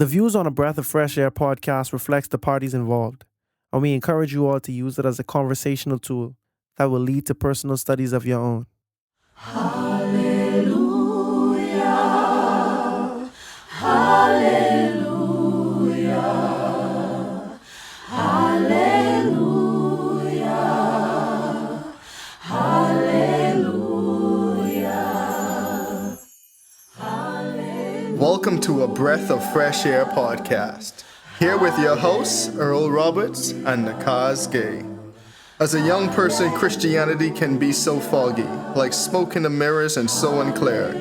The views on a Breath of Fresh Air podcast reflects the parties involved, and we encourage you all to use it as a conversational tool that will lead to personal studies of your own. Hallelujah, hallelujah, hallelujah, hallelujah, hallelujah. Welcome to a Breath of Fresh Air podcast. Here with your hosts, Earl Roberts and Nakhaz Gay. As a young person, Christianity can be so foggy, like smoke in the mirrors and so unclear.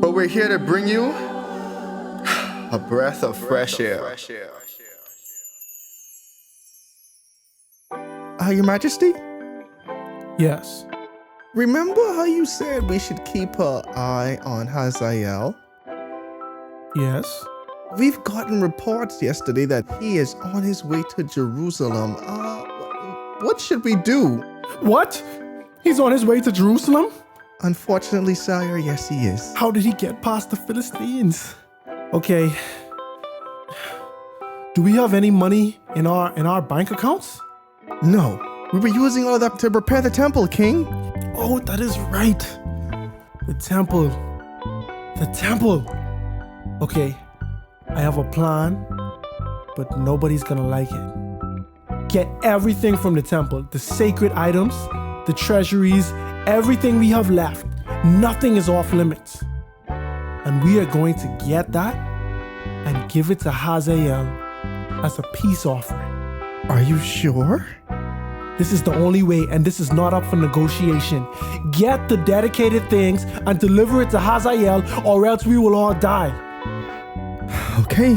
But we're here to bring you a breath of fresh air. Your Majesty, Yes. remember how you said we should keep an eye on Hazael? Yes. We've gotten reports yesterday that he is on his way to Jerusalem. What should we do? What? He's on his way to Jerusalem? Unfortunately, sire, yes he is. How did he get past the Philistines? Okay. Do we have any money in our bank accounts? No, we were using all of that to repair the temple, King. Oh, that is right. The temple. Okay, I have a plan, but nobody's gonna like it. Get everything from the temple, the sacred items, the treasuries, everything we have left. Nothing is off limits. And we are going to get that and give it to Hazael as a peace offering. Are you sure? This is the only way, and this is not up for negotiation. Get the dedicated things and deliver it to Hazael, or else we will all die. Okay.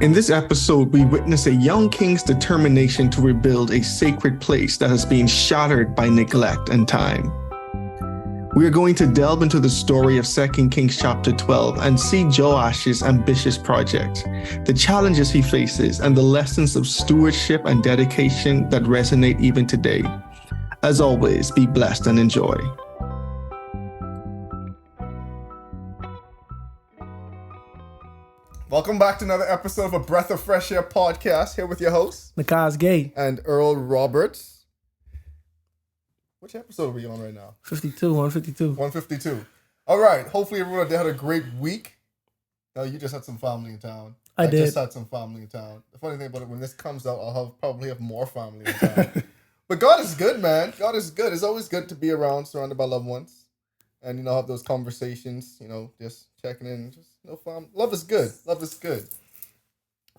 In this episode, we witness a young king's determination to rebuild a sacred place that has been shattered by neglect and time. We are going to delve into the story of 2 Kings chapter 12 and see Joash's ambitious project, the challenges he faces, and the lessons of stewardship and dedication that resonate even today. As always, be blessed and enjoy. Welcome back to another episode of a Breath of Fresh Air podcast, here with your host Nakhaz Gay. and Earl Roberts. Which episode are we on right now? 152. 152. All right. Hopefully everyone had a great week. No, you just had some family in town. I did. Just had some family in town. The funny thing about it, when this comes out, I'll probably have more family in town. But God is good, man. God is good. It's always good to be around, surrounded by loved ones. And, have those conversations, just checking in. Just, love is good. Love is good.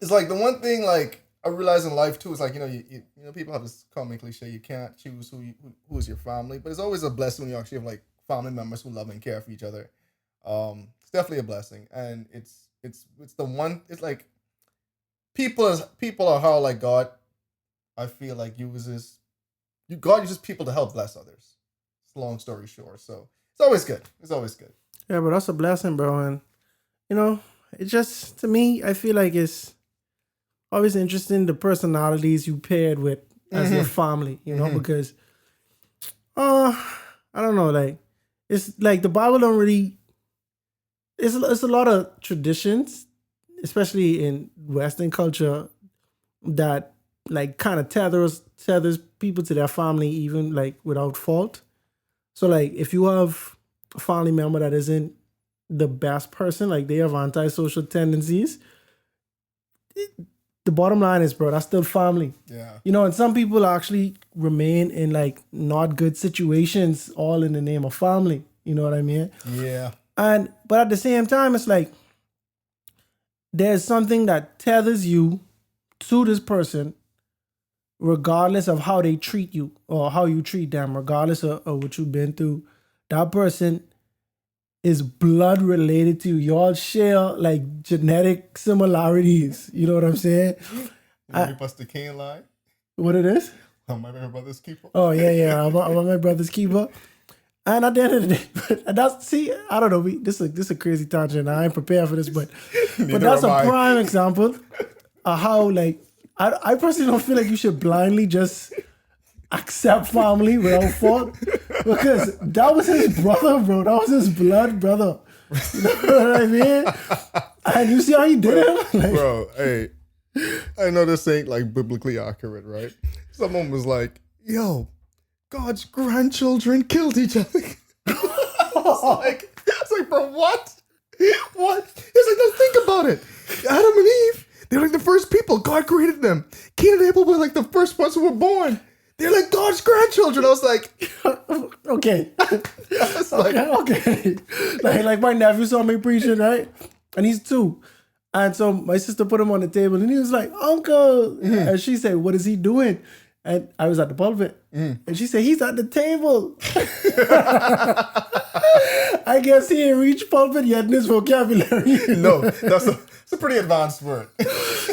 It's like the one thing, like, I realize in life, too, is like, you people have this common cliche, you can't choose who is your family. But it's always a blessing when you actually have, like, family members who love and care for each other. It's definitely a blessing. And it's the one, it's like, people are how, like, God, I feel like God uses people to help bless others. It's a long story short, so. It's always good. It's always good. Yeah, but that's a blessing, bro. And, it just, to me, I feel like it's always interesting the personalities you paired with as your family, because, I don't know, like, it's like the Bible don't really, it's a lot of traditions, especially in Western culture, that, like, kind of tethers people to their family even, like, without fault. So, like, if you have a family member that isn't the best person, like they have antisocial tendencies, the bottom line is, bro, that's still family. Yeah. And some people actually remain in, like, not good situations all in the name of family. You know what I mean? Yeah. But at the same time, it's like there's something that tethers you to this person regardless of how they treat you or how you treat them, regardless of what you've been through. That person is blood related to you. Y'all share, like, genetic similarities. You know what I'm saying? You bust the king line? What it is? I'm my brother's keeper. Oh, yeah. I'm my brother's keeper. And at the end of the day, I don't know. This is a crazy tangent. I ain't prepared for this, but that's a prime example how like I personally don't feel like you should blindly just accept family without fault, because that was his brother, bro. That was his blood brother. You know what I mean? And you see how he did it, like, Bro, hey, I know this ain't like biblically accurate, right? Someone was like, "Yo, God's grandchildren killed each other." It's like, bro, what? What? It's like, no, think about it. Adam and Eve, they're like the first people. God created them. Cain and Abel were like the first ones who were born. They're like God's grandchildren. I was like, okay. it's like, Okay. Like my nephew saw me preaching, right? And he's 2. And so my sister put him on the table and he was like, "Uncle." And she said, "What is he doing?" And I was at the pulpit. And she said, "He's at the table." I guess he ain't reached pulpit yet in his vocabulary. no, that's a pretty advanced word.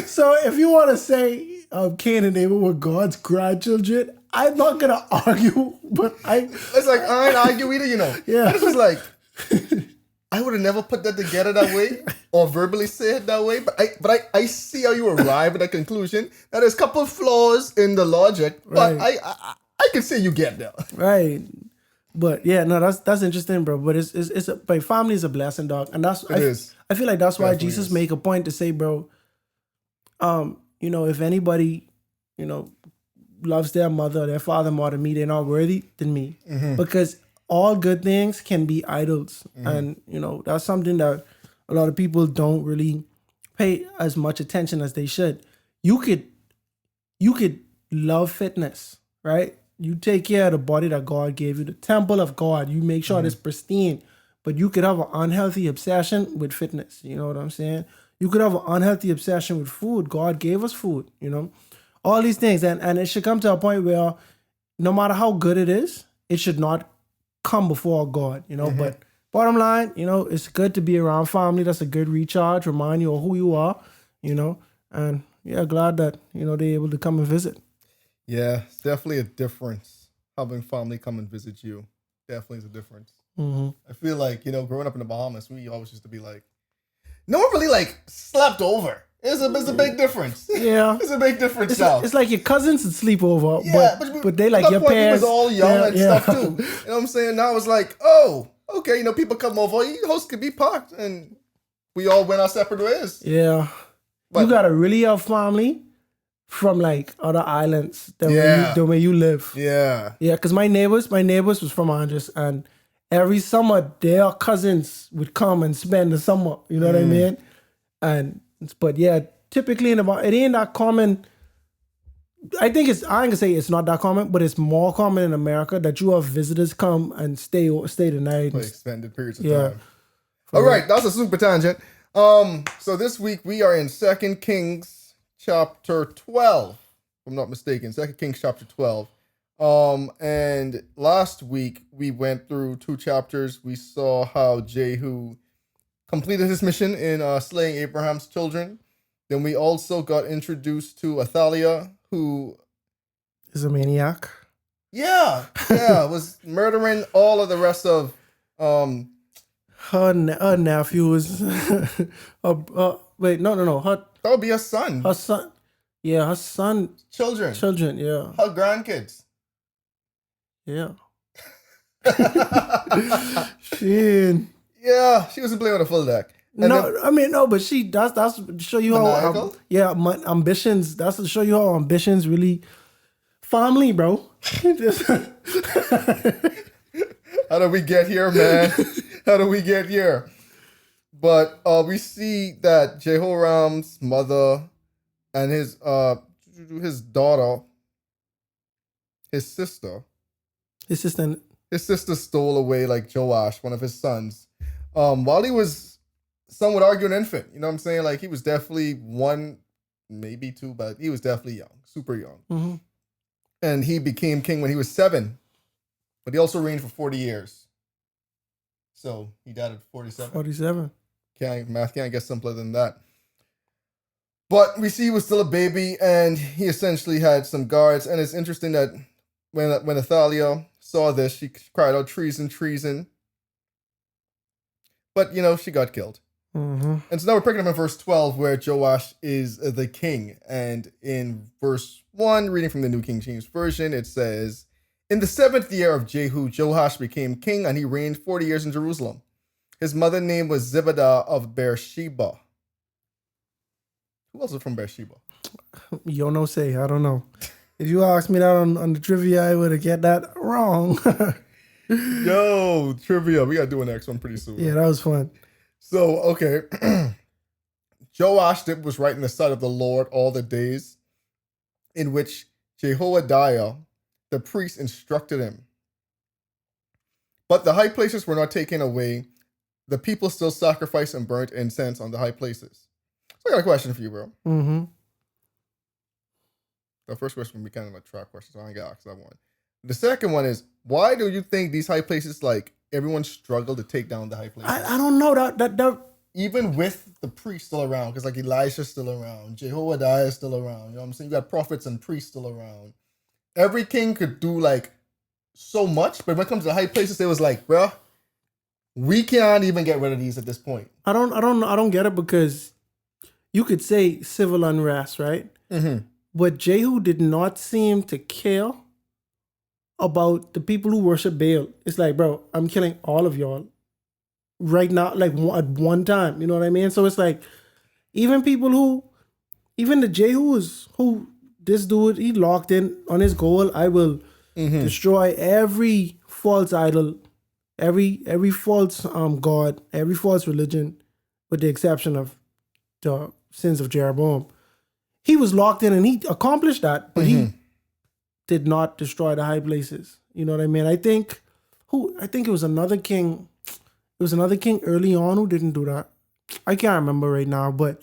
So if you want to say Cain and Abel were God's grandchildren, I'm not going to argue, but It's like, I ain't argue either, you know. Yeah. It's just like, I would have never put that together that way or verbally say it that way, but I see how you arrive at a conclusion. Now there's a couple of flaws in the logic, but Right. I can see you get there. Right. But yeah, no, that's interesting, bro. But but family is a blessing, dog. And that's I feel like that's why Definitely Jesus is. make a point to say, bro, if anybody, loves their mother, their father more than me, they're not worthy than me. Because all good things can be idols. And, that's something that a lot of people don't really pay as much attention as they should. You could love fitness, right? You take care of the body that God gave you, the temple of God. You make sure it's pristine. But you could have an unhealthy obsession with fitness. You know what I'm saying? You could have an unhealthy obsession with food. God gave us food, all these things. And it should come to a point where no matter how good it is, it should not come before God, But bottom line, it's good to be around family. That's a good recharge, remind you of who you are, And yeah, glad that, they're able to come and visit. Yeah, it's definitely a difference having family come and visit you. Definitely is a difference. I feel like, growing up in the Bahamas, we always used to be like, no one really like slept over. It's a big difference. Yeah. It's a big difference now. It's like your cousins would sleep over, Yeah, but they like at your that point, we parents. was all young and stuff too. You know what I'm saying? Now it's like, oh, okay, people come over, your house could be packed, and we all went our separate ways. Yeah. But you gotta really have family from like other islands the way you live. Yeah. Yeah, because my neighbors was from Andres, and every summer their cousins would come and spend the summer. You know what I mean? But yeah, typically it ain't that common. I think I ain't gonna say it's not that common, but it's more common in America that you have visitors come and stay the night. For extended periods of Yeah. time. All right, that's a super tangent. So this week we are in 2 Kings chapter 12, if I'm not mistaken. 2 Kings chapter 12. And last week we went through 2 chapters. We saw how Jehu completed his mission in slaying Abraham's children. Then we also got introduced to Athaliah, who is a maniac. was murdering all of the rest of her nephew is wait, no. That would be her son. Her son. Yeah, her son. Children, yeah. her grandkids. Yeah. She wasn't playing with a full deck. And but that's to show you how my ambitions. That's to show you how ambitions really family, bro. How did we get here, man? How did we get here? But we see that Jehoram's mother and his daughter, his sister stole away like Joash, one of his sons, while he was, some would argue, an infant. You know what I'm saying? Like, he was definitely 1, maybe 2, but he was definitely young, super young. And he became king when he was 7, but he also reigned for 40 years. So he died at 47. 47. Math can't get simpler than that. But we see he was still a baby, and he essentially had some guards. And it's interesting that when Athaliah saw this, she cried out, "Treason, treason." But, she got killed. And so now we're picking up in verse 12 where Joash is the king. And in verse 1, reading from the New King James Version, it says, "In the 7th year of Jehu, Joash became king, and he reigned 40 years in Jerusalem. His mother's name was Zibidah of Beersheba." Who else is from Beersheba? You don't say. I don't know. If you asked me that on the trivia, I would have get that wrong. Yo, trivia. We got to do an next one pretty soon. Yeah, that was fun. So, okay. Joash was right in the sight of the Lord all the days in which Jehoiada, the priest, instructed him. But the high places were not taken away. The people still sacrificed and burnt incense on the high places. So I got a question for you, bro. Mm-hmm. The first question will be kind of a trap question, so I ain't got to ask that one. The second one is, why do you think these high places, like, everyone struggled to take down the high places? I don't know that Even with the priests still around, because like Elisha's still around, Jehoiada is still around, you know what I'm saying? You got prophets and priests still around. Every king could do like so much, but when it comes to high places, they was like, bro, we can't even get rid of these at this point. I don't get it, because you could say civil unrest, right? Mm-hmm. But Jehu did not seem to care about the people who worship Baal. It's like, bro, I'm killing all of y'all right now, like at one time. You know what I mean? So it's like, even the Jehus who this dude, he locked in on his goal. I will destroy every false idol, every false god, every false religion, with the exception of the sins of Jeroboam. He was locked in and he accomplished that, but he did not destroy the high places. You know what I mean? I think it was another king. It was another king early on who didn't do that. I can't remember right now, but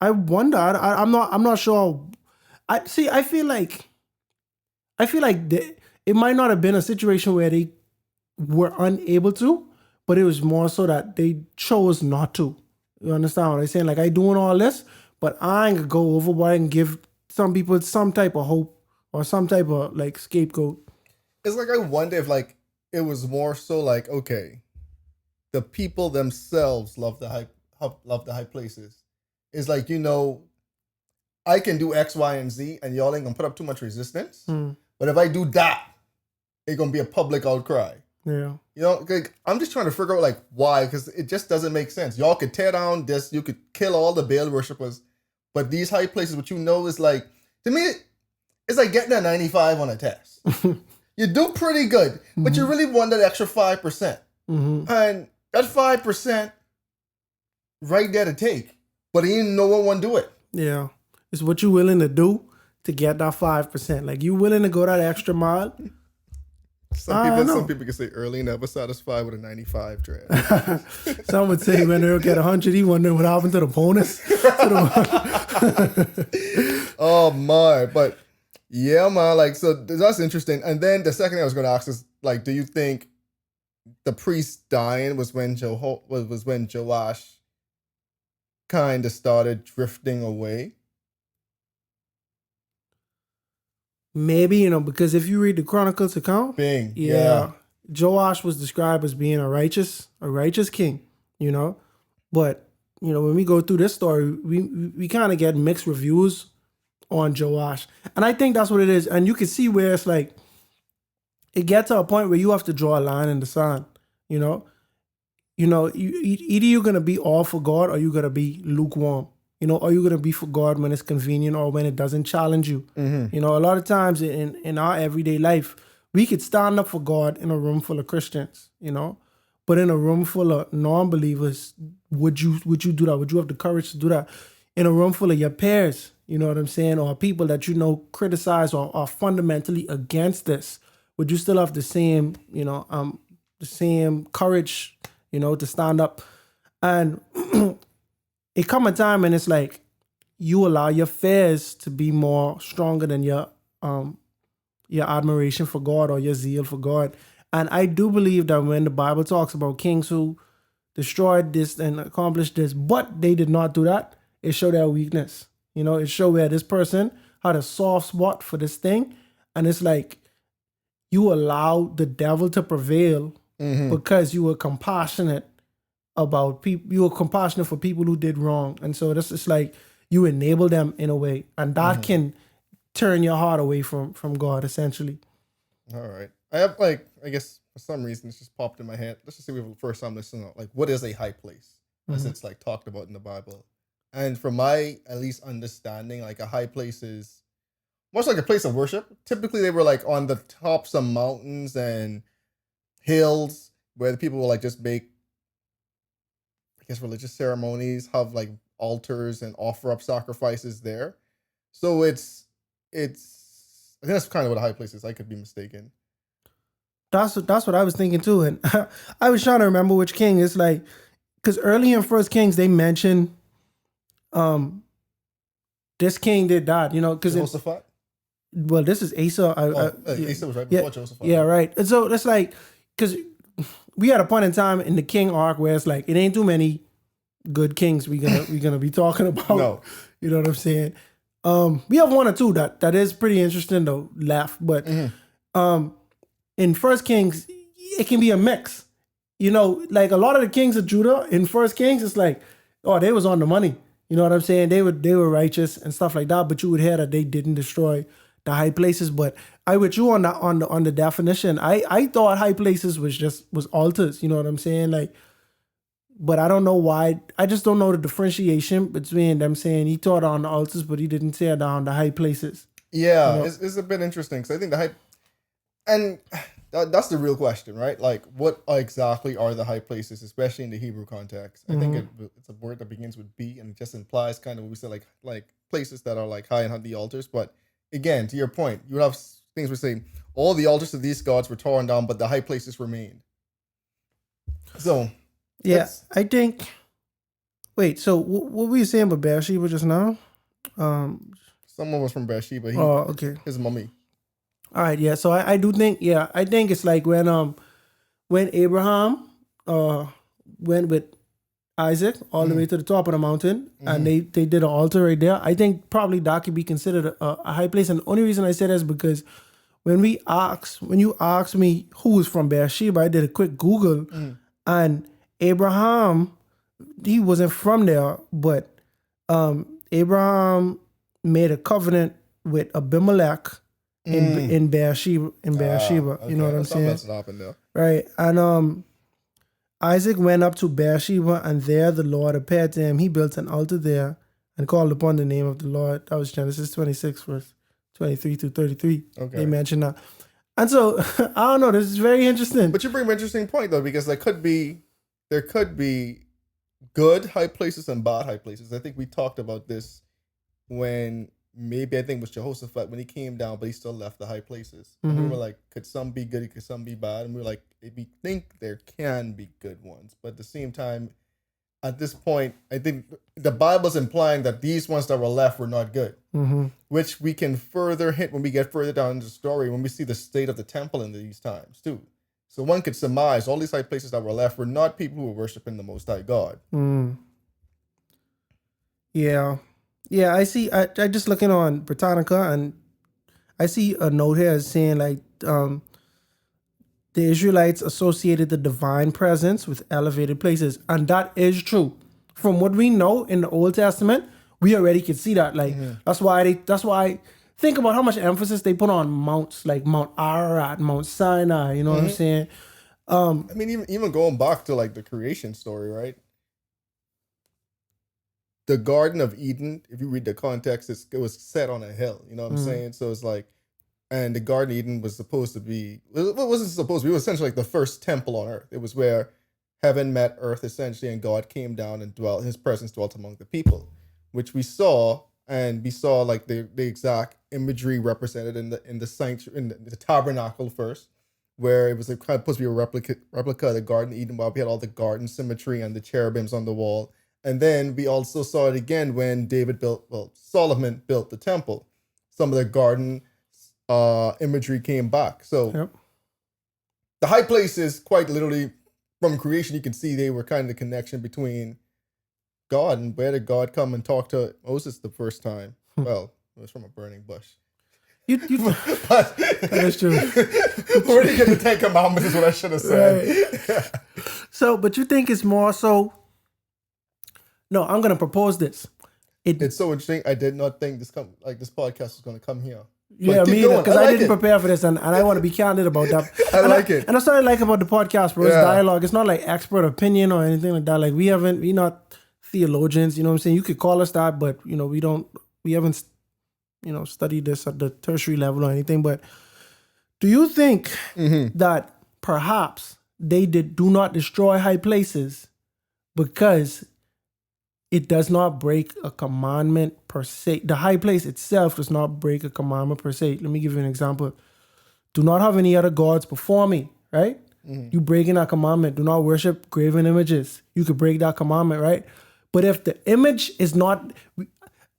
I wonder. I'm not sure. I feel like it might not have been a situation where they were unable to, but it was more so that they chose not to. You understand what I'm saying? Like, I doing all this, but I ain't gonna go overboard and give some people some type of hope or some type of like scapegoat. It's like, I wonder if like it was more so like, okay, the people themselves love the high places. It's like, you know, I can do X, Y, and Z, and y'all ain't gonna put up too much resistance. But if I do that, it's gonna be a public outcry. Yeah. You know, like, I'm just trying to figure out like why, because it just doesn't make sense. Y'all could tear down this, you could kill all the Baal worshippers, but these high places, what you know, is like, to me, it's like getting a 95 on a test. You do pretty good, but you really want that extra 5%. And that 5% right there to take, but ain't no one do it. Yeah. It's what you willing to do to get that 5%. Like, you willing to go that extra mile? Some people can say Early never satisfied with a 95 draft. Some would say when Earl get 100, he wondering what happened to the bonus. Oh my, but yeah, man, like, so that's interesting. And then the second thing I was going to ask is, like, do you think the priest dying was when Joash kind of started drifting away? Maybe, you know, because if you read the Chronicles account, yeah, Joash was described as being a righteous king, you know. But, you know, when we go through this story, we kind of get mixed reviews on Joash. And I think that's what it is. And you can see where it's like, it gets to a point where you have to draw a line in the sand, you know. Either you're going to be all for God or you're going to be lukewarm. You know, are you going to be for God when it's convenient or when it doesn't challenge you? You know, a lot of times in our everyday life, we could stand up for God in a room full of Christians, you know, but in a room full of non-believers, would you do that? Would you have the courage to do that? In a room full of your peers, you know what I'm saying, or people that you know criticize or are fundamentally against this, would you still have the same, you know, the same courage, you know, to stand up? And it come a time and it's like you allow your fears to be more stronger than your admiration for God or your zeal for God. And I do believe that when the Bible talks about kings who destroyed this and accomplished this, but they did not do that, it showed their weakness. You know, it showed where this person had a soft spot for this thing. And it's like you allow the devil to prevail because you were compassionate about people. You were compassionate for people who did wrong, and so that's just like you enable them in a way, and that can turn your heart away from God, essentially. All right. I have like, I guess for some reason it's just popped in my head. Let's just say we have the first time listening. Like, what is a high place, as it's like talked about in the Bible? And from my at least understanding, like a high place is much like a place of worship. Typically, they were like on the tops of mountains and hills where the people will like just make, I guess, religious ceremonies, have like altars and offer up sacrifices there. So it's I think that's kind of what a high place is. I could be mistaken. That's what I was thinking too, and I was trying to remember which king. It's like because early in First Kings they mention, this king did that, because Jehoshaphat? well, this is Asa. Asa was right before Jehoshaphat. Yeah, right. And so that's like because we had a point in time in the king arc where it's like it ain't too many good kings we gonna be talking about. No. You know what I'm saying? We have one or two that is pretty interesting though, but in First Kings, it can be a mix. Like a lot of the kings of Judah in First Kings, it's like, oh, they was on the money. You know what I'm saying? They were righteous and stuff like that. But you would hear that they didn't destroy the high places. But I with you on the definition. I thought high places was altars. You know what I'm saying? Like, but I don't know why. I just don't know the differentiation between them saying he taught on the altars, but he didn't tear down the high places. Yeah, it's a bit interesting because I think the high, and that's the real question, right? Like, what exactly are the high places, especially in the Hebrew context? I think it's a word that begins with B and it just implies kind of what we say, like places that are like high and have the altars. But again, to your point, you would have things we say all the altars of these gods were torn down, but the high places remained. So. Yeah, I think. Wait, so what were you saying about Bathsheba just now? Someone was from Bathsheba. Okay. His mummy. All right, yeah. So I do think, I think it's like when Abraham went with Isaac all the way to the top of the mountain, and they did an altar right there. I think probably that could be considered a high place. And the only reason I say that is because when you asked me who was from Bathsheba, I did a quick Google, and Abraham, he wasn't from there, but Abraham made a covenant with Abimelech in Beersheba. Okay. You know what I'm saying? That's what happened there. Right. And Isaac went up to Beersheba, and there the Lord appeared to him. He built an altar there and called upon the name of the Lord. That was Genesis 26, verse 23 to 33. Okay. They mentioned that. And so, I don't know, this is very interesting. But you bring up an interesting point, though, because there could be good high places and bad high places. I think we talked about this when I think it was Jehoshaphat when he came down, but he still left the high places. And we were like, could some be good? Could some be bad? And we were like, we think there can be good ones. But at the same time, at this point, I think the Bible's implying that these ones that were left were not good, which we can further hit when we get further down in the story, when we see the state of the temple in these times, too. So one could surmise all these high places that were left were not people who were worshiping the Most High God. Yeah. Yeah, I see. I just looking on Britannica, and I see a note here saying like the Israelites associated the divine presence with elevated places. And that is true. From what we know in the Old Testament, we already can see that. Like that's why think about how much emphasis they put on mounts like Mount Ararat, Mount Sinai. You know what I'm saying? I mean, even going back to like the creation story, right? The Garden of Eden, if you read the context, it was set on a hill. You know what I'm saying? So it's like, and the Garden of Eden was supposed to be, it wasn't supposed to be, it was essentially like the first temple on earth. It was where heaven met earth essentially, and God came down and his presence dwelt among the people, which we saw. And we saw like the exact imagery represented in the sanctuary, in the tabernacle first, where it was kind of supposed to be a replica of the Garden of Eden, while we had all the garden symmetry and the cherubims on the wall. And then we also saw it again when Solomon built the temple. Some of the garden imagery came back. So the high places, quite literally, from creation, you can see they were kind of the connection between God, and where did God come and talk to Moses the first time? Well, it was from a burning bush. But that is true. where do you get the 10 Commandments is what I should have said. Right. So, but you think it's more so? No, I'm gonna propose this. It's so interesting. I did not think this podcast was going to come here. Yeah, me either, because I didn't prepare for this, and I want to be candid about that. I like it. And that's what I like about the podcast, bro. It's dialogue. It's not like expert opinion or anything like that. Like we're not theologians, you know what I'm saying? You could call us that, but we haven't, studied this at the tertiary level or anything. But do you think that perhaps they do not destroy high places because it does not break a commandment per se? The high place itself does not break a commandment per se. Let me give you an example. Do not have any other gods before me, right? You breaking that commandment. Do not worship graven images. You could break that commandment, right? But if the image is not,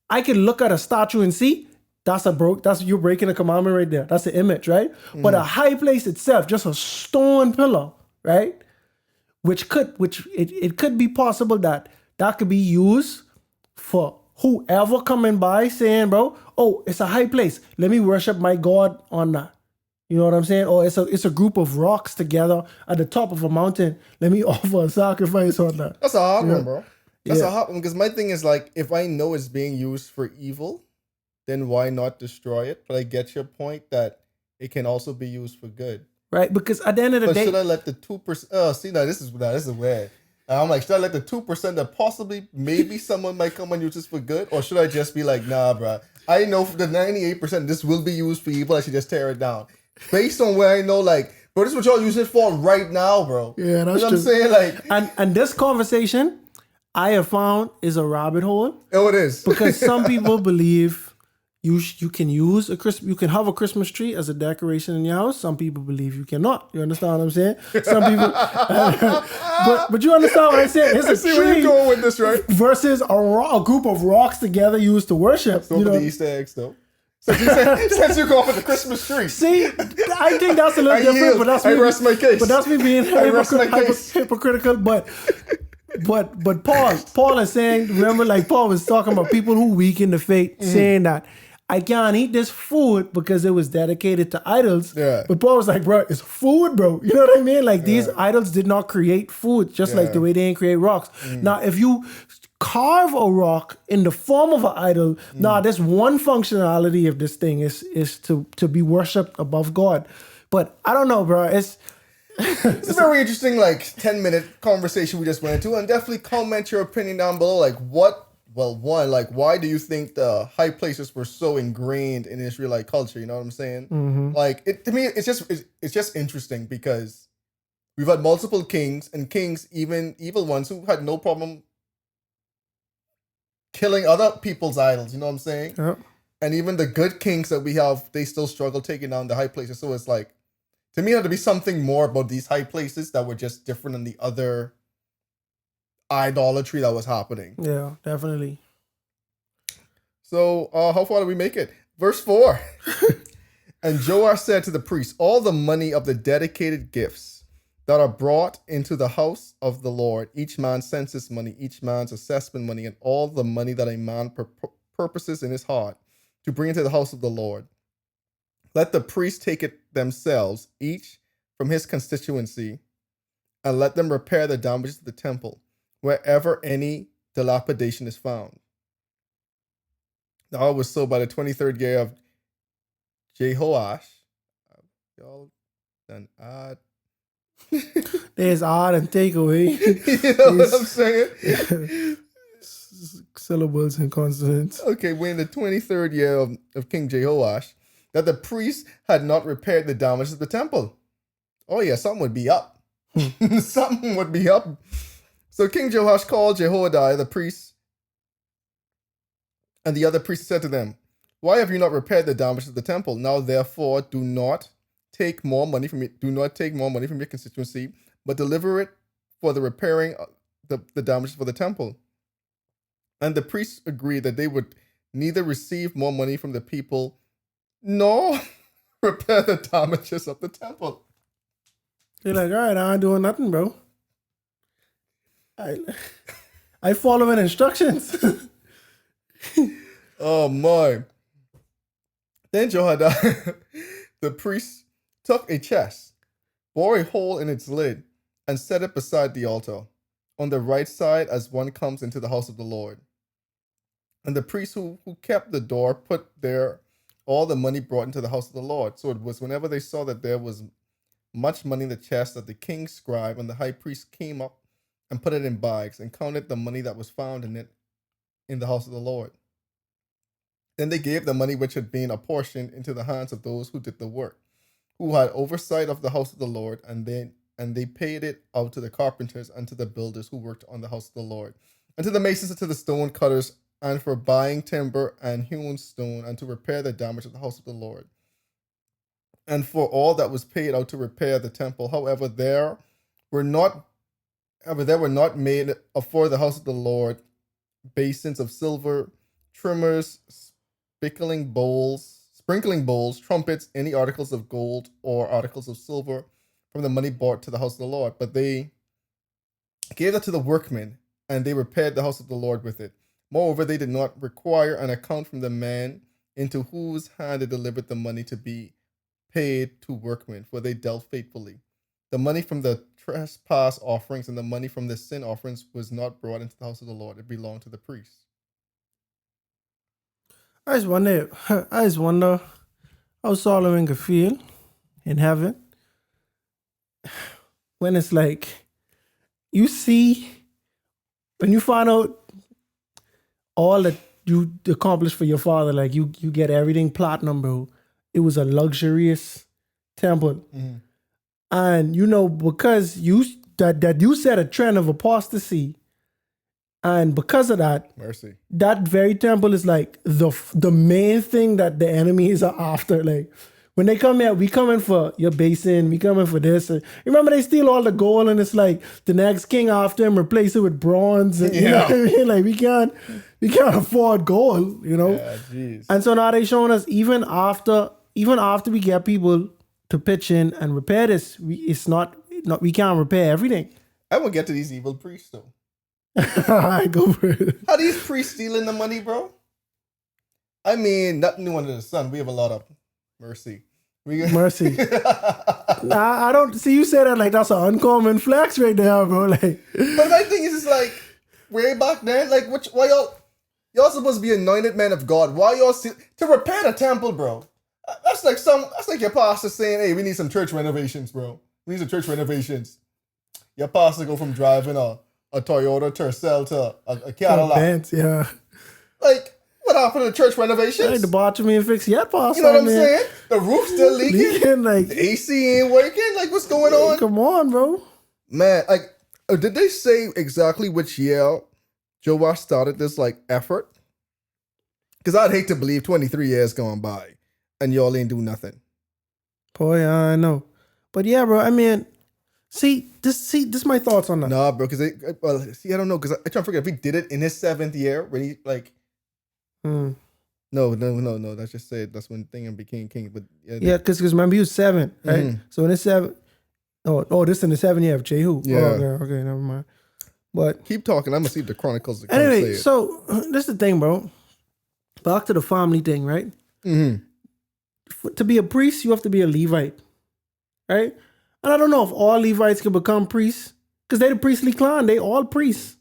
I can look at a statue and see that's you're breaking a commandment right there. That's the image, right? But a high place itself, just a stone pillar, right? It could be possible that could be used for whoever coming by saying, bro, oh, it's a high place. Let me worship my God on that. You know what I'm saying? Or it's a group of rocks together at the top of a mountain. Let me offer a sacrifice on that. That's a hard one, bro. That's a hard one, because my thing is like, if I know it's being used for evil, then why not destroy it? But I get your point that it can also be used for good. Right? Because at the end of the day... should I let the 2%... Oh, see, now this is weird. I'm like, should I let the 2% that possibly maybe someone might come and use this for good? Or should I just be like, nah, bro, I know for the 98% this will be used for evil. I should just tear it down. Based on where I know, like, bro, this is what y'all use it for right now, bro. Yeah, that's true. What I'm saying? Like, and this conversation I have found is a rabbit hole. Oh, it is. Because some people believe you can use you can have a Christmas tree as a decoration in your house. Some people believe you cannot. You understand what I'm saying? Some people, but you understand what I'm saying? It's a tree where you're going with this, right? Versus a group of rocks together used to worship. So the Easter eggs, though. Since you go for the Christmas tree. See, I think that's a little different. But that's I rest my case. But that's me being hypocritical. But Paul is saying, remember, like Paul was talking about people who weaken the faith, saying that I can't eat this food because it was dedicated to idols. Yeah. But Paul was like, bro, it's food, bro. You know what I mean? Like these idols did not create food, just like the way they didn't create rocks. Now, if you carve a rock in the form of an idol, there's one functionality of this thing is to be worshipped above God. But I don't know, bro. It's a very interesting, like, 10-minute conversation we just went into, and definitely comment your opinion down below. Like, why do you think the high places were so ingrained in Israelite culture? You know what I'm saying? Like, to me, it's just interesting because we've had multiple kings, and kings, even evil ones, who had no problem killing other people's idols. You know what I'm saying? Yeah. And even the good kings that we have, they still struggle taking down the high places. So it's like, to me, it had to be something more about these high places that were just different than the other idolatry that was happening. Yeah, definitely. So, how far did we make it? Verse 4. And Joash said to the priests, all the money of the dedicated gifts that are brought into the house of the Lord, each man's census money, each man's assessment money, and all the money that a man purposes in his heart to bring into the house of the Lord, let the priests take it themselves, each from his constituency, and let them repair the damages of the temple, wherever any dilapidation is found. Now it was so by the 23rd year of Jehoash. Y'all done odd. There's odd and takeaway. You know what I'm saying? Syllables and consonants. Okay, we're in the 23rd year of King Jehoash, that the priests had not repaired the damages of the temple. Oh yeah, something would be up. Something would be up. So King Joash called Jehoiada, the priest, and the other priests said to them, why have you not repaired the damages of the temple? Now therefore do not take more money from your constituency, but deliver it for the repairing the damages for the temple. And the priests agreed that they would neither receive more money from the people nor repair the damages of the temple. They're like, all right, I ain't doing nothing, bro. I following instructions. Oh my. Then Jehoiada, the priest, took a chest, bore a hole in its lid, and set it beside the altar, on the right side as one comes into the house of the Lord. And the priest who kept the door put there all the money brought into the house of the Lord. So it was whenever they saw that there was much money in the chest that the king's scribe and the high priest came up and put it in bags and counted the money that was found in it in the house of the Lord. Then they gave the money which had been apportioned into the hands of those who did the work, who had oversight of the house of the Lord, and they paid it out to the carpenters and to the builders who worked on the house of the Lord, and to the masons and to the stone cutters, and for buying timber and hewn stone, and to repair the damage of the house of the Lord, and for all that was paid out to repair the temple. However, there were not made for the house of the Lord basins of silver, trimmers, sprinkling bowls, trumpets, any articles of gold or articles of silver from the money brought to the house of the Lord. But they gave that to the workmen, and they repaired the house of the Lord with it. Moreover, they did not require an account from the man into whose hand they delivered the money to be paid to workmen, for they dealt faithfully. The money from the trespass offerings and the money from the sin offerings was not brought into the house of the Lord. It belonged to the priests. I just wonder how Solomon could feel in heaven when it's like, you see, when you find out all that you accomplished for your father, like you get everything platinum, bro. It was a luxurious temple. Mm-hmm. And because you set a trend of apostasy, and because of that, mercy, that very temple is like the main thing that the enemies are after. Like when they come here, we coming for your basin, we coming for this. And remember, they steal all the gold, and it's like the next king after him replace it with bronze. And, you know what I mean? Like we can't afford gold, Yeah, geez. And so now they showing us even after we get people to pitch in and repair this, we can't repair everything. I won't get to these evil priests though. I go for it. How these priests stealing the money, bro? I mean, nothing new under the sun. We have a lot of mercy. Mercy. I don't see you say that like that's an uncommon flex right there, bro. Like, but my thing is like way back then, like why y'all supposed to be anointed men of God? Why y'all to repair the temple, bro? That's like your pastor saying, "Hey, we need some church renovations, bro. We need some church renovations." Your pastor go from driving a Toyota Tercel to a Cadillac. Benz, yeah. Like, what happened to church renovations? Hey, the bottom ain't fixed yet, pastor. You know what I'm saying? The roof still leaking. Like, the AC ain't working. Like, what's going on? Come on, bro. Man, like, did they say exactly which year Joash started this, like, effort? Because I'd hate to believe 23 years going by and y'all ain't do nothing. Boy, I know. But yeah, bro, I mean, this is my thoughts on that. Nah, bro, because I don't know, because I try to figure if he did it in his 7th year, when he, like... No, that's just said that's when Thingham became king. But yeah, because remember he was 7, right? Mm-hmm. So in his 7, this in the 7th year of Jehu. Yeah. Okay, never mind. But keep talking. I'm gonna see if the chronicles. Anyway, so this is the thing, bro. Back to the family thing, right? Mm-hmm. To be a priest, you have to be a Levite, right? And I don't know if all Levites can become priests because they're the priestly clan. They all priests,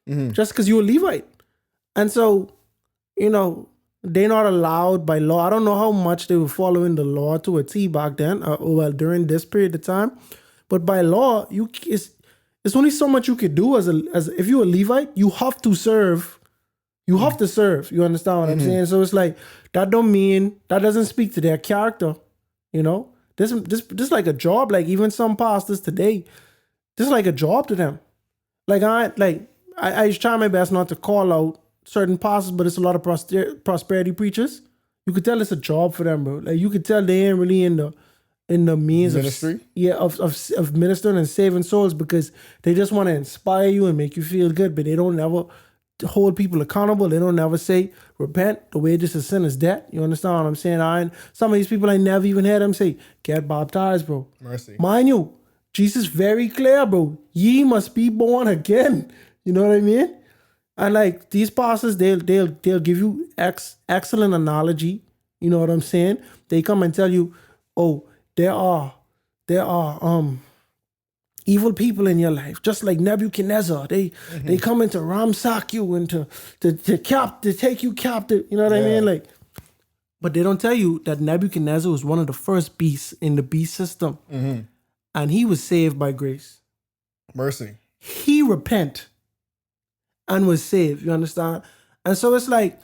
just because you're a Levite, and so. They're not allowed by law. I don't know how much they were following the law to a T back then, during this period of time. But by law, it's only so much you could do as if you're a Levite, you have to serve. You have to serve. You understand what I'm saying? So it's like that doesn't speak to their character. This like a job. Like even some pastors today, this is like a job to them. Like I try my best not to call out certain pastors, but it's a lot of prosperity preachers. You could tell it's a job for them, bro. Like you could tell they ain't really in the means ministry, of ministering and saving souls because they just want to inspire you and make you feel good, but they don't ever hold people accountable. They don't ever say repent. The wages of sin is death. You understand what I'm saying? Some of these people I never even heard them say get baptized, bro. Mercy, mind you, Jesus very clear, bro. Ye must be born again. You know what I mean? And like these pastors, they'll give you excellent analogy, You know what I'm saying? They come and tell you, oh, there are evil people in your life, just like Nebuchadnezzar. They come in to ransack you and to take you captive. You know what I mean? Like, but they don't tell you that Nebuchadnezzar was one of the first beasts in the beast system, and he was saved by grace. Mercy. He repent and was saved. You understand? And so it's like,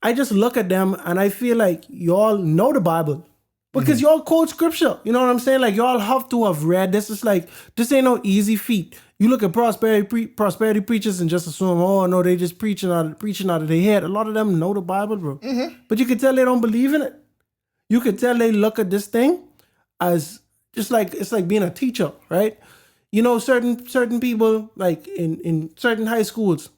I just look at them and I feel like y'all know the Bible. Because y'all quote scripture. You know what I'm saying? Like, y'all have to have read this. It's like, this ain't no easy feat. You look at prosperity preachers and just assume, oh, no, they just preaching out of their head. A lot of them know the Bible, bro. But you can tell they don't believe in it. You can tell they look at this thing as just like, it's like being a teacher, right? You know, certain people, like in certain high schools,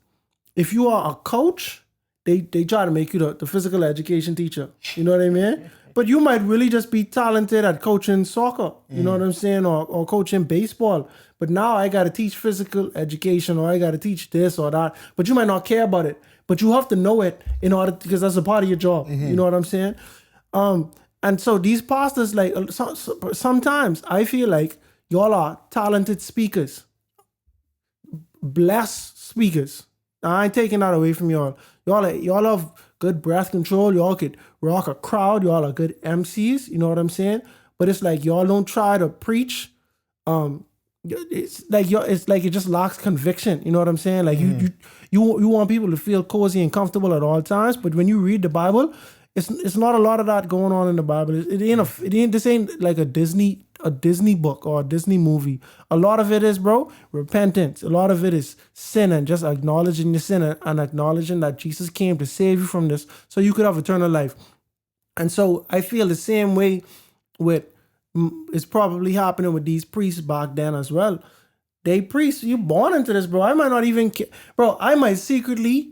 if you are a coach, they try to make you the physical education teacher. You know what I mean? But you might really just be talented at coaching soccer, you know what I'm saying, or coaching baseball. But now I got to teach physical education, or I got to teach this or that. But you might not care about it. But you have to know it in order, because that's a part of your job. You know what I'm saying? And so these pastors, like, sometimes I feel like y'all are talented speakers, blessed speakers. I ain't taking that away from y'all. Y'all have good breath control. Y'all could rock a crowd. Y'all are good MCs. You know what I'm saying? But it's like y'all don't try to preach. It's like it just lacks conviction. You know what I'm saying? Like you want people to feel cozy and comfortable at all times. But when you read the Bible, it's not a lot of that going on in the Bible. This ain't like a Disney book or a Disney movie. A lot of it is, bro, repentance. A lot of it is sin and just acknowledging your sin and acknowledging that Jesus came to save you from this so you could have eternal life. And so I feel the same way with, it's probably happening with these priests back then as well. They priests, you born into this, bro. I might not even, bro, I might secretly,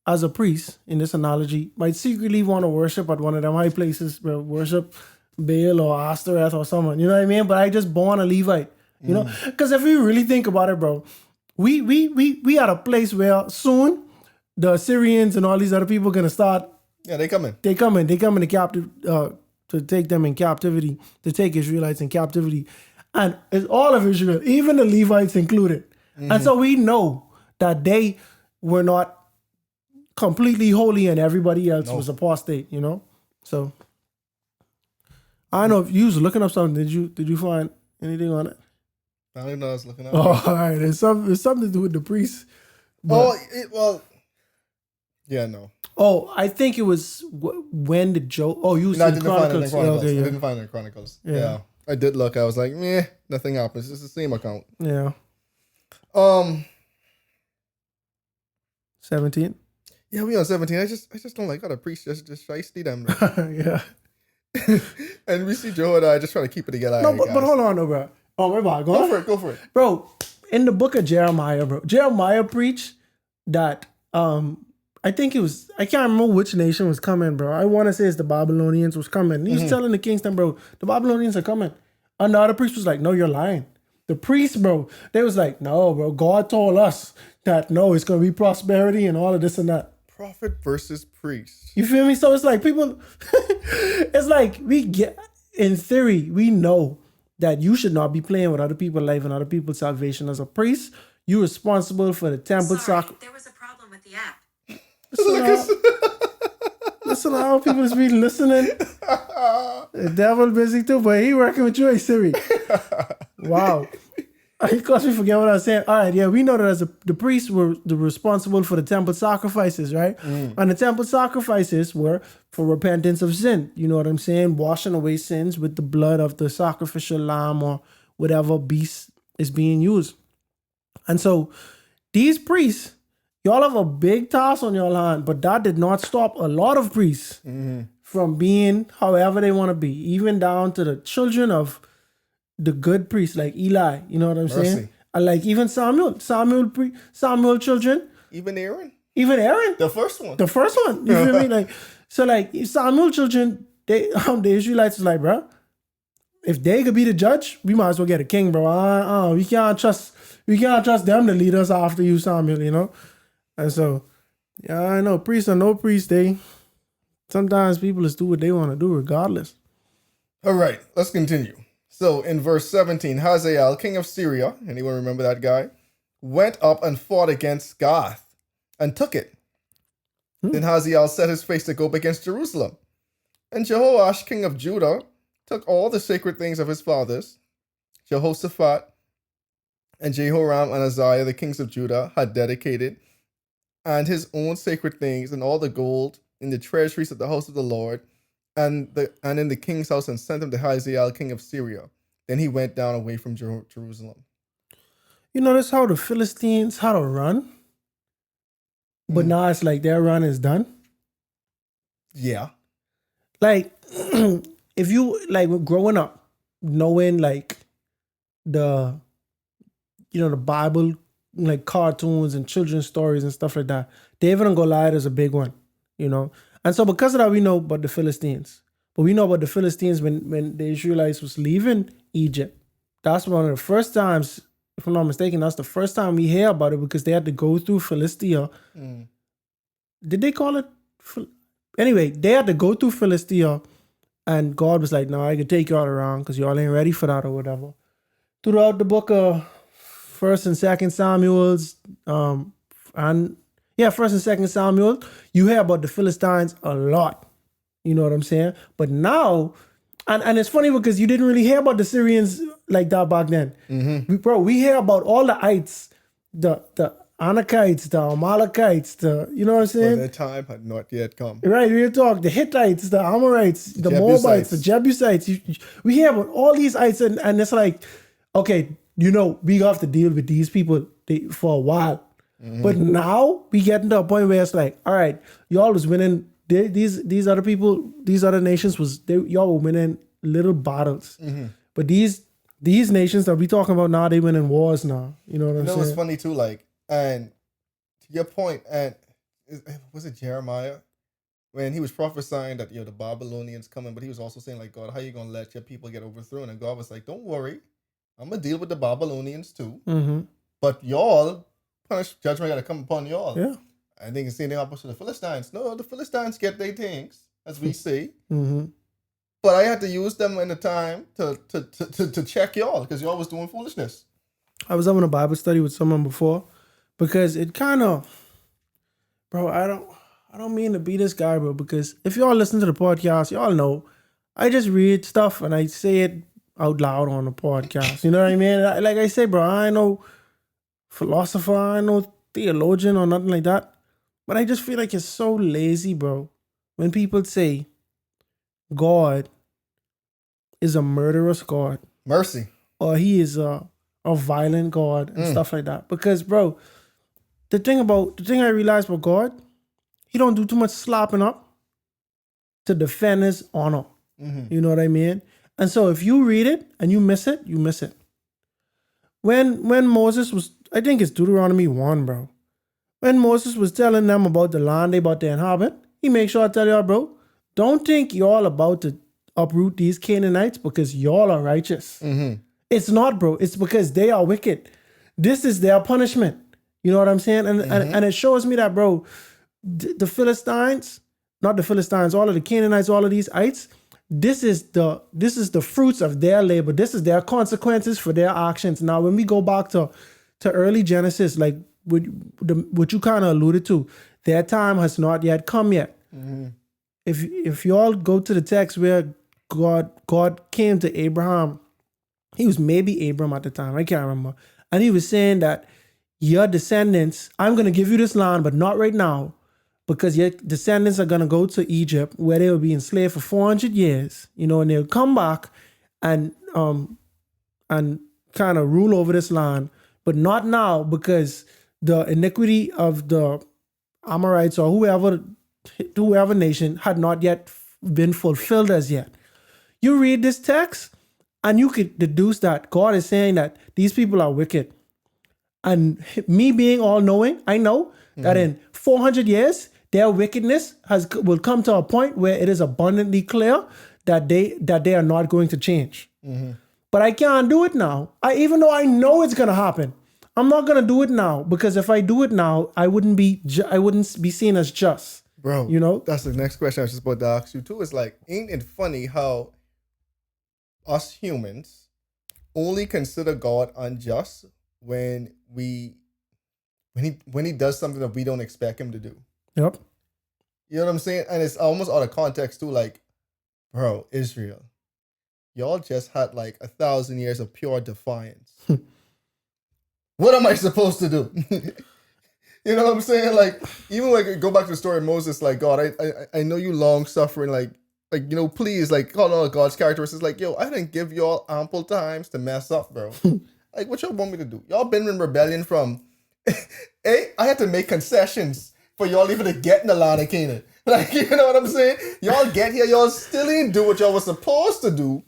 as a priest in this analogy, might secretly want to worship at one of them high places, bro, worship Baal or Ashtoreth or someone, you know what I mean? But I just born a Levite, you know? Because if you really think about it, bro, we at a place where soon the Assyrians and all these other people are going to start. Yeah, they come in. They come into captive, to take them in captivity, to take Israelites in captivity. And it's all of Israel, even the Levites included. And so we know that they were not completely holy and everybody else was apostate, you know? So I don't know if you was looking up something. Did you find anything on it? I don't even know I was looking up. Oh, all right. It's something to do with the priests. No. Oh, I think it was when did Joe? Oh, you said Chronicles. I didn't find it in Chronicles. Yeah. I did look. I was like, meh, nothing happens. It's the same account. Yeah. 17. Yeah, we on 17. I just don't like how the priests just shiesty them. Yeah. And we see Joe and I just trying to keep it together. No, but hold on, no, bro. Oh, my God. Go for it. Bro, in the book of Jeremiah, bro, Jeremiah preached that, I think it was, I can't remember which nation was coming, bro. I want to say it's the Babylonians was coming. He was telling the Kingston, bro, the Babylonians are coming. And the other priest was like, no, you're lying. The priests, bro, they was like, no, bro, God told us that, no, it's going to be prosperity and all of this and that. Prophet versus priest. You feel me? So it's like people, it's like we get, in theory, we know that you should not be playing with other people's life and other people's salvation. As a priest, you're responsible for the temple sacrifice. There was a problem with the app. Listen to how people be listening. The devil busy too, but he working with you, Siri. Wow. Of course, we forget what I was saying. All right, yeah, we know that as the priests were responsible for the temple sacrifices, right? And the temple sacrifices were for repentance of sin. You know what I'm saying? Washing away sins with the blood of the sacrificial lamb or whatever beast is being used. And so these priests, y'all have a big task on your hand, but that did not stop a lot of priests from being however they want to be, even down to the children of the good priests like Eli. You know what I'm saying? And like even Samuel children. Even Aaron? The first one. You feel me? Like, so like Samuel children, they the Israelites was like, bro, if they could be the judge, we might as well get a king, bro. We can't trust them to lead us after you, Samuel, you know? And so, yeah, I know, priests or no priests, they Sometimes people just do what they want to do regardless. All right, let's continue. So in verse 17, Hazael, king of Syria, anyone remember that guy, went up and fought against Gath and took it. Then Hazael set his face to go up against Jerusalem. And Joash, king of Judah, took all the sacred things of his fathers, Jehoshaphat and Jehoram and Uzziah, the kings of Judah, had dedicated, and his own sacred things and all the gold in the treasuries of the house of the Lord, and in the king's house, and sent them to Hazael, king of Syria. Then he went down away from Jerusalem. You notice how the Philistines had a run? But now it's like their run is done. Yeah. Like, if you, like, growing up, knowing, like, the Bible, like, cartoons and children's stories and stuff like that, David and Goliath is a big one, you know? And so because of that, we know about the Philistines. But we know about the Philistines when the Israelites was leaving Egypt. That's one of the first times, if I'm not mistaken, that's the first time we hear about it, because they had to go through Philistia. Did they call it? Anyway, they had to go through Philistia, and God was like, no, I can take y'all around because y'all ain't ready for that or whatever. Throughout the book of 1st and 2nd Samuel's, First and 2nd Samuel, you hear about the Philistines a lot. You know what I'm saying? But now, and it's funny because you didn't really hear about the Syrians like that back then. We hear about all the ites, the Anakites, the Amalekites, you know what I'm saying? But their time had not yet come. Right, we talk the Hittites, the Amorites, the Jebusites. Moabites, the Jebusites. We hear about all these ites, and it's like, okay, we have to deal with these people for a while. But now we get to a point where it's like, all right, y'all was winning. These other people, these other nations y'all were winning little battles. But these nations that we talking about now, they winning wars now. You know what I'm saying? It's funny too, like, and to your point, and was it Jeremiah when he was prophesying that the Babylonians coming, but he was also saying like, God, how you gonna let your people get overthrown? And God was like, don't worry, I'm gonna deal with the Babylonians too. But y'all, judgment gotta come upon y'all. Yeah. I think it's the opposite of the Philistines. No, the Philistines get their things, as we say. But I had to use them in the time to check y'all, because y'all was doing foolishness. I was having a Bible study with someone before, because it kind of, bro, I don't mean to be this guy, bro, because if y'all listen to the podcast, y'all know I just read stuff and I say it out loud on the podcast. You know what I mean? Like I say, bro, I ain't no philosopher, I ain't no theologian or nothing like that. But I just feel like it's so lazy, bro, when people say God is a murderous God. Mercy. Or he is a violent God and stuff like that. Because, bro, the thing I realized about God, he don't do too much slopping up to defend his honor. You know what I mean? And so if you read it and you miss it, you miss it. When Moses was, I think it's Deuteronomy 1, bro. When Moses was telling them about the land they about to inhabit, he made sure I tell y'all, bro, don't think y'all about to uproot these Canaanites because y'all are righteous. It's not, bro. It's because they are wicked. This is their punishment. You know what I'm saying? And it shows me that, bro, the Philistines, not the Philistines, all of the Canaanites, all of these ites, this is the fruits of their labor. This is their consequences for their actions. Now, when we go back to early Genesis, like what you kind of alluded to, their time has not yet come yet. If you all go to the text where God came to Abraham, he was maybe Abram at the time, I can't remember, and he was saying that your descendants, I'm going to give you this land, but not right now, because your descendants are going to go to Egypt, where they will be enslaved for 400 years, and they'll come back and kind of rule over this land, but not now, because the iniquity of the Amorites or whoever nation had not yet been fulfilled as yet. You read this text and you could deduce that God is saying that these people are wicked. And me being all-knowing, I know that in 400 years, their wickedness will come to a point where it is abundantly clear that they are not going to change. But I can't do it now. Even though I know it's going to happen, I'm not going to do it now, because if I do it now, I wouldn't be seen as just. Bro, You know? that's the next question I was just about to ask you too. It's like, ain't it funny how us humans only consider God unjust when he does something that we don't expect him to do? Yep. You know what I'm saying? And it's almost out of context too. Like, bro, Israel, y'all just had like 1,000 years of pure defiance. What am I supposed to do? You know what I'm saying? Like, even like go back to the story of Moses. Like, God, I know you long suffering. Like please, like, call out God's characteristics. Like, yo, I didn't give y'all ample times to mess up, bro. Like, what y'all want me to do? Y'all been in rebellion from. Hey, I had to make concessions for y'all even to get in the land of Canaan. Like, you know what I'm saying? Y'all get here, y'all still ain't do what y'all was supposed to do.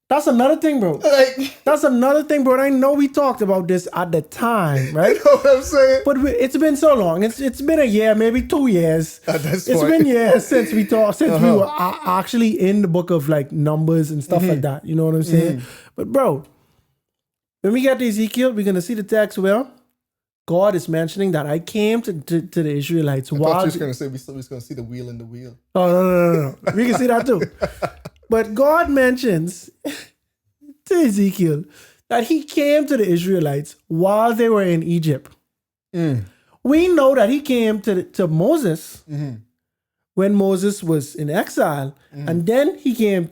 That's another thing, bro. Like, that's another thing, bro. I know we talked about this at the time, right? You know what I'm saying? But it's been so long. It's been a year, maybe 2 years. It's been years since we talked, since we were actually in the book of like Numbers and stuff like that. You know what I'm saying? But bro, when we get to Ezekiel, we're gonna see the text where God is mentioning that I came to the Israelites. I thought you was gonna say we was gonna see the wheel in the wheel. Oh no. We can see that too. But God mentions to Ezekiel that he came to the Israelites while they were in Egypt. We know that he came to Moses when Moses was in exile. And then he came,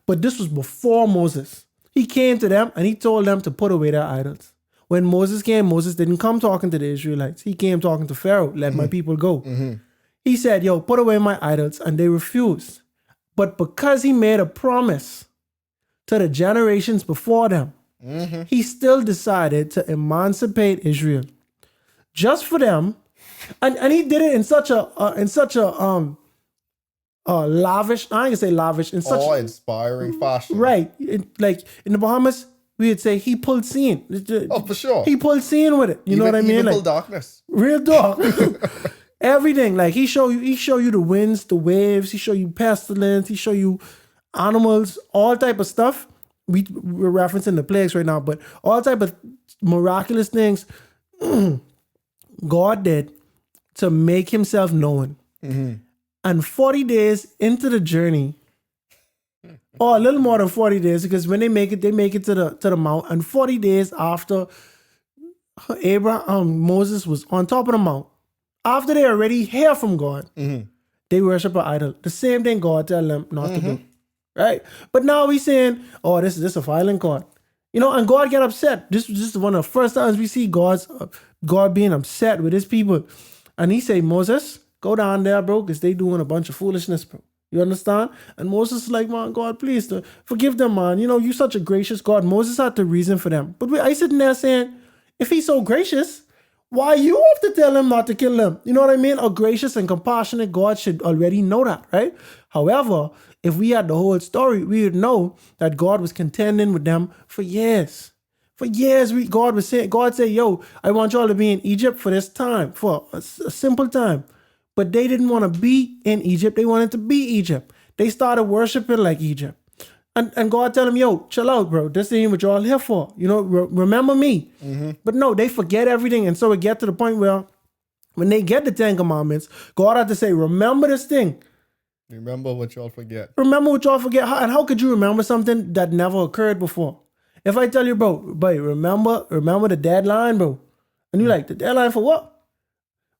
but this was before Moses. He came to them and he told them to put away their idols. When Moses came, Moses didn't come talking to the Israelites. He came talking to Pharaoh, let my people go. He said, yo, put away my idols. And they refused. But because he made a promise to the generations before them, he still decided to emancipate Israel just for them. And he did it in such a lavish, I ain't gonna say lavish, in such awe-inspiring fashion. Right. Like in the Bahamas, we would say he pulled scene. Oh, for sure. He pulled scene with it. You know what I mean? Even like pulled darkness. Real dark. Everything. Like he show you the winds, the waves, he show you pestilence, he show you animals, all type of stuff. We're referencing the plagues right now, but all type of miraculous things God did to make himself known. And 40 days into the journey, or a little more than 40 days, because when they make it to the mount, and 40 days after Moses was on top of the mount, after they already hear from God, they worship an idol. The same thing God tell them not to do. Right? But now we saying, oh, this is a violent God. And God get upset. This is one of the first times we see God being upset with his people. And he say, Moses, go down there, bro, because they doing a bunch of foolishness, bro. You understand? And Moses is like, man, God, please forgive them, man. You such a gracious God. Moses had to reason for them. But I sitting there saying, if he's so gracious, why you have to tell him not to kill them? You know what I mean? A gracious and compassionate God should already know that, right? However, if we had the whole story, we would know that God was contending with them for years. For years, God said, yo, I want y'all to be in Egypt for this time, for a simple time. But they didn't want to be in Egypt. They wanted to be Egypt. They started worshiping like Egypt. And God tell them, yo, chill out, bro. This ain't what y'all here for. Remember me. But no, they forget everything. And so it get to the point where when they get the 10 Commandments, God had to say, remember this thing. Remember what y'all forget. Remember what y'all forget. And how could you remember something that never occurred before? If I tell you, bro, remember the deadline, bro. And you're like, the deadline for what?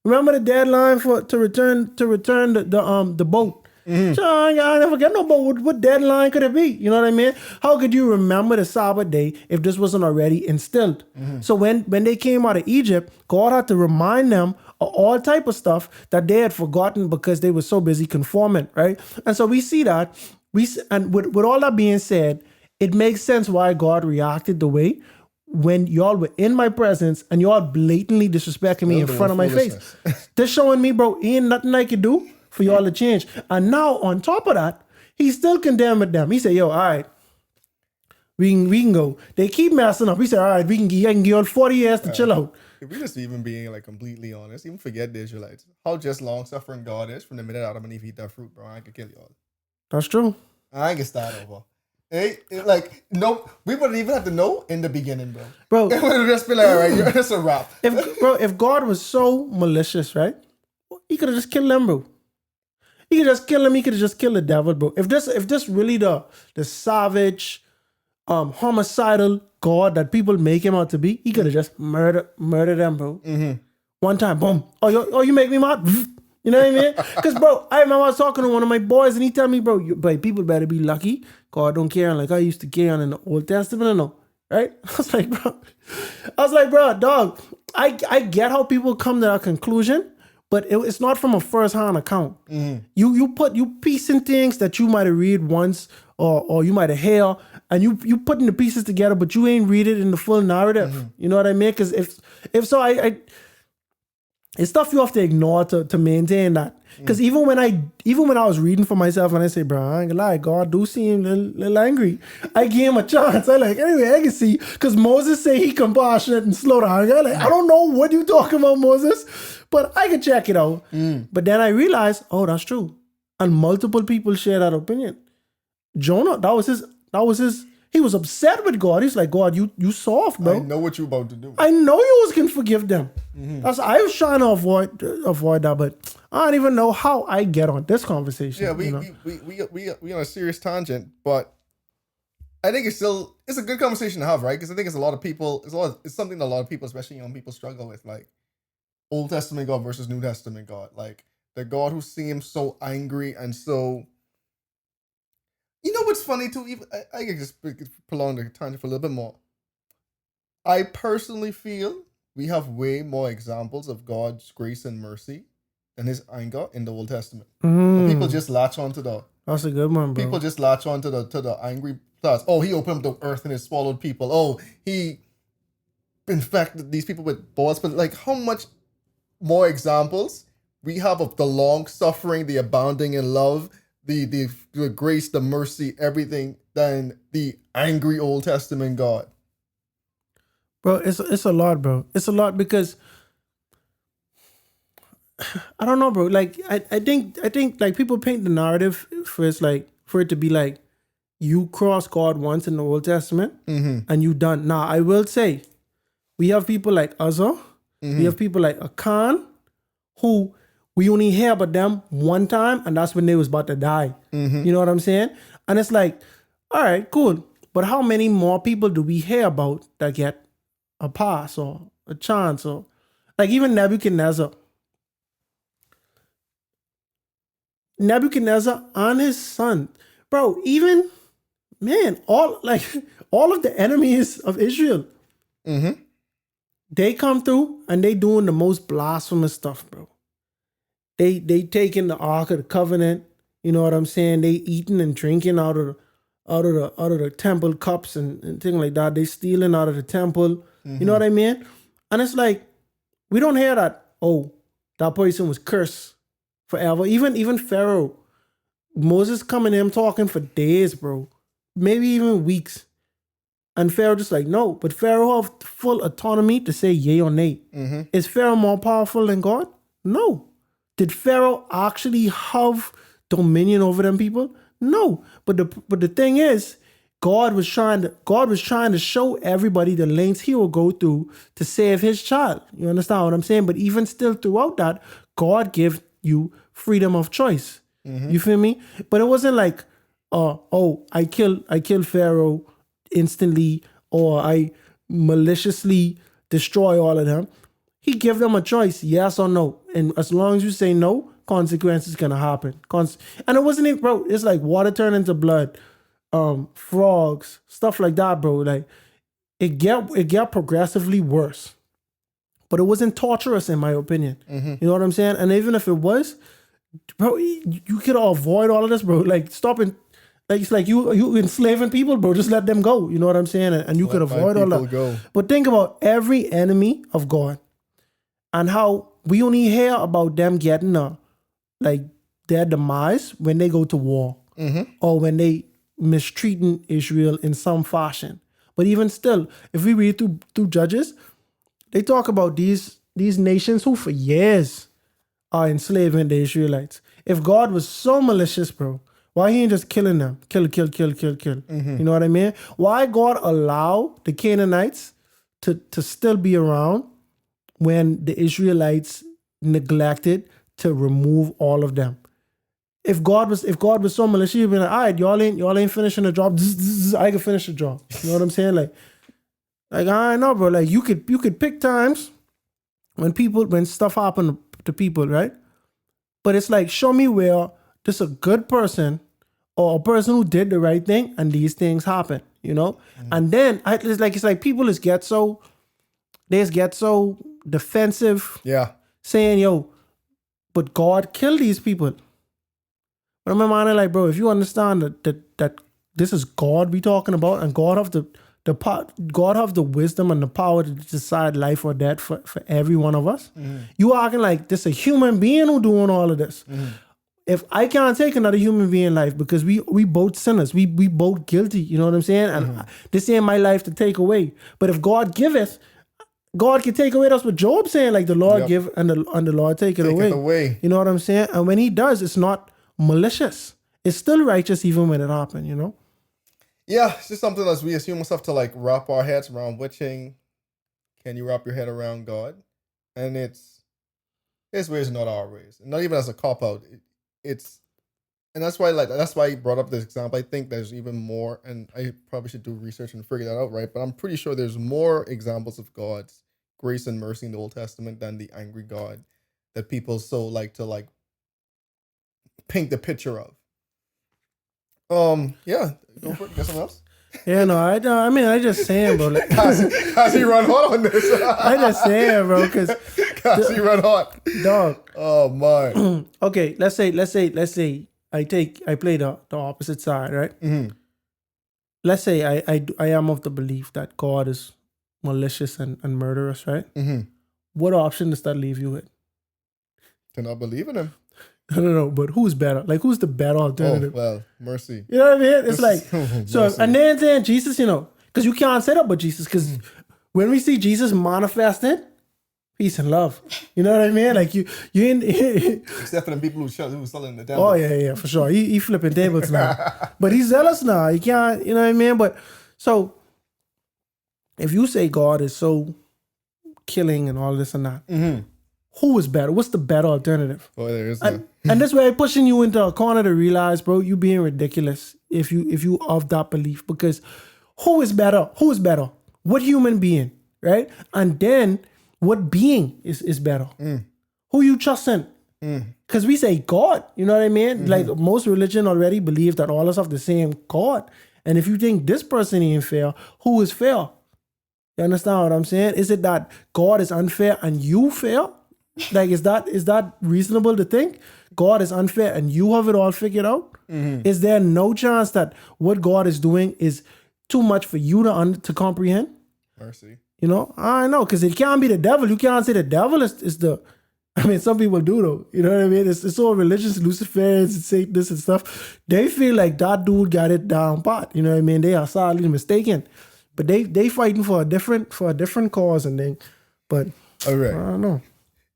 Remember the deadline to return the boat. So I never forget no boat. What deadline could it be? You know what I mean? How could you remember the Sabbath day if this wasn't already instilled? So when they came out of Egypt, God had to remind them of all type of stuff that they had forgotten because they were so busy conforming, right? And so we see that. And with all that being said, it makes sense why God reacted the way when y'all were in my presence and y'all blatantly disrespecting me in front of my face. They're showing me, bro, ain't nothing I can do for y'all to change. And now on top of that, he's still condemning them. He said, yo, all right, we can go. They keep messing up. He said, all right, I can give y'all 40 years to chill out. If we just even being like completely honest, even forget the Israelites, how just long suffering God is from the minute Adam and Eve eat that fruit, bro. I could kill y'all. That's true. I ain't gonna start over. No, we wouldn't even have to know in the beginning, bro. Bro, it would just be like, all right, it's a wrap. If God was so malicious, right? he could have just killed them, bro. He could just kill him. He could have just killed the devil, bro. If this really the savage, homicidal God that people make him out to be, he could have just murdered them, bro. One time, boom. Oh, you make me mad. You know what I mean? Because, bro, I remember I was talking to one of my boys and he tell me, bro, people better be lucky. God don't care like I used to care in the Old Testament, I know, right? I was like, bro, dog, I get how people come to that conclusion, but it's not from a first-hand account. You piecing things that you might have read once or you might have heard, and you putting the pieces together, but you ain't read it in the full narrative. You know what I mean? Because if so, it's stuff you have to ignore to maintain that. Because even when I was reading for myself and I say, bro, I ain't gonna lie, God do seem a little angry. I gave him a chance. Anyway, I can see. Because Moses say he compassionate and slow down. I don't know what you talking about, Moses, but I can check it out. But then I realized, oh, that's true. And multiple people share that opinion. Jonah, that was his. He was upset with God. He's like, God, you soft, bro. I know what you're about to do. I know you was gonna forgive them. I was trying to avoid that, but I don't even know how I get on this conversation. Yeah, we on a serious tangent, but I think it's a good conversation to have, right? Because I think it's something that a lot of people, especially young people, struggle with, like Old Testament God versus New Testament God, like the God who seems so angry and so. You know what's funny too? Even I can just prolong the tangent for a little bit more. I personally feel we have way more examples of God's grace and mercy than his anger in the Old Testament. People just latch onto the. That's a good one, bro. People just latch onto the angry thoughts. Oh, he opened up the earth and it swallowed people. Oh, he infected these people with boils. But like, how much more examples we have of the long suffering, the abounding in love, the grace, the mercy, everything than the angry Old Testament God. Bro, it's a lot, bro. It's a lot because I don't know, bro. Like I think like people paint the narrative for it to be like you cross God once in the Old Testament and you done. Now I will say we have people like Uzzah, we have people like Akan, who we only hear about them one time, and that's when they was about to die. You know what I'm saying? And it's like, all right, cool. But how many more people do we hear about that get a pass or a chance? Or like even Nebuchadnezzar and his son. Bro, even, man, all of the enemies of Israel, they come through and they doing the most blasphemous stuff, bro. They taking the Ark of the Covenant, you know what I'm saying? They eating and drinking out of the temple cups and things like that. They stealing out of the temple. You know what I mean? And it's like, we don't hear that, oh, that person was cursed forever. Even Pharaoh, Moses coming to him talking for days, bro. Maybe even weeks. And Pharaoh just like, no. But Pharaoh have full autonomy to say yay or nay. Is Pharaoh more powerful than God? No. Did Pharaoh actually have dominion over them people? No. But the thing is, God was trying to show everybody the lengths he will go through to save his child. You understand what I'm saying? But even still throughout that, God gave you freedom of choice. You feel me? But it wasn't like, I kill Pharaoh instantly, or I maliciously destroy all of them. He gave them a choice, yes or no. And as long as you say no, consequences gonna happen. And it wasn't even, bro, it's like water turning into blood, frogs, stuff like that, bro. Like it get progressively worse. But it wasn't torturous in my opinion. You know what I'm saying? And even if it was, bro, you could avoid all of this, bro. Like stopping, like it's like you enslaving people, bro. Just let them go. You know what I'm saying? And you could avoid all that. Go. But think about every enemy of God and how we only hear about them getting their demise when they go to war or when they mistreating Israel in some fashion. But even still, if we read through Judges, they talk about these nations who for years are enslaving the Israelites. If God was so malicious, bro, why he ain't just killing them? Kill. You know what I mean? Why God allow the Canaanites to still be around when the Israelites neglected to remove all of them. If God was so malicious, he'd be like, all right, y'all ain't finishing the job. I can finish the job. You know what I'm saying? Like I know, bro. Like you could pick times when stuff happen to people, right? But it's like, show me where this a good person or a person who did the right thing and these things happen, you know? And then it's like people just get so defensive. Yeah. Saying, yo, but God killed these people. But I'm reminded, like, bro, if you understand that this is God we talking about, and God have the wisdom and the power to decide life or death for every one of us. You acting like this a human being who doing all of this. If I can't take another human being life because we both sinners, we both guilty, you know what I'm saying? And this ain't my life to take away. But if God giveth, God can take away. That's what Job saying, like the Lord give and the Lord take it away. You know what I'm saying? And when he does, it's not malicious. It's still righteous even when it happened, you know? Yeah, it's just something that we as humans have to like wrap our heads around. Which thing can you wrap your head around God? And it's his ways, not our ways. And not even as a cop-out. And that's why he brought up this example. I think there's even more, and I probably should do research and figure that out, right? But I'm pretty sure there's more examples of God's grace and mercy in the Old Testament than the angry God that people so like to like paint the picture of. Yeah, go for it. Get something else. Yeah, no, I mean, I just saying, bro. Like, how's he run hot on this? I just saying, bro, because how's he run hot, dog. Oh my. Okay, let's say I play the opposite side, right? Mm-hmm. Let's say I am of the belief that God is malicious and murderous, right? Mm-hmm. What option does that leave you with? To not believe in him. No, but who's better? Like, who's the better alternative? Oh, well, mercy. You know what I mean? It's like, so, mercy. and then saying Jesus, you know, because you can't say that about Jesus, because when we see Jesus manifested, peace and love. You know what I mean? Like, you ain't... Except for the people who selling the devil. Oh, yeah, for sure. He flipping tables now. But he's zealous now. He can't, you know what I mean? But, so, if you say God is so killing and all this and that, who is better? What's the better alternative? Oh, there is and this way pushing you into a corner to realize, bro, you being ridiculous if you of that belief. Because who is better? Who is better? What human being, right? And then what being is better? Who you trusting? Because we say God, you know what I mean? Like most religion already believe that all of us have the same God. And if you think this person ain't fair, who is fair? You understand what I'm saying? Is it that God is unfair and you fair? Like, is that reasonable to think? God is unfair and you have it all figured out? Is there no chance that what God is doing is too much for you to comprehend? Mercy. You know? I know, because it can't be the devil. You can't say the devil is the... I mean, some people do, though. You know what I mean? It's all religious, Luciferians and Satanists and stuff. They feel like that dude got it down pat. You know what I mean? They are sadly mistaken. But they fighting for a different cause and thing. But all right. I don't know.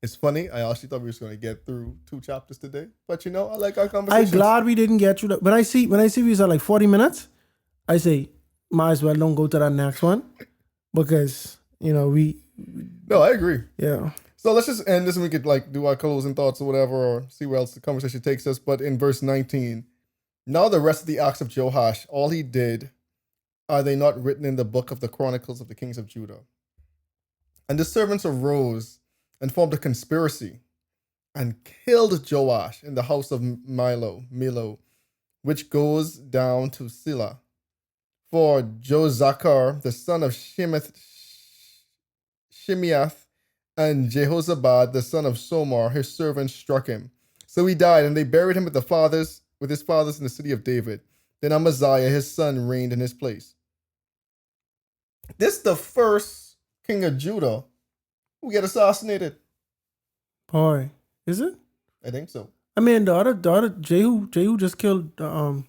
It's funny. I actually thought we was going to get through 2 chapters today, but you know, I like our conversation. I'm glad we didn't get through that. When I see we was at like 40 minutes, I say might as well don't go to that next one because you know No, I agree. Yeah. So let's just end this and we could like do our closing thoughts or whatever, or see where else the conversation takes us. But in verse 19, now the rest of the acts of Joash, all he did, are they not written in the book of the Chronicles of the Kings of Judah? And the servants arose and formed a conspiracy and killed Joash in the house of Milo, which goes down to Silla. For Jozachar, the son of Shimeath, and Jehozabad, the son of Somar, his servant, struck him. So he died, and they buried him with his fathers in the city of David. Then Amaziah, his son, reigned in his place. This is the first king of Judah who get assassinated. Boy, is it? I think so. I mean, the other Jehu just killed the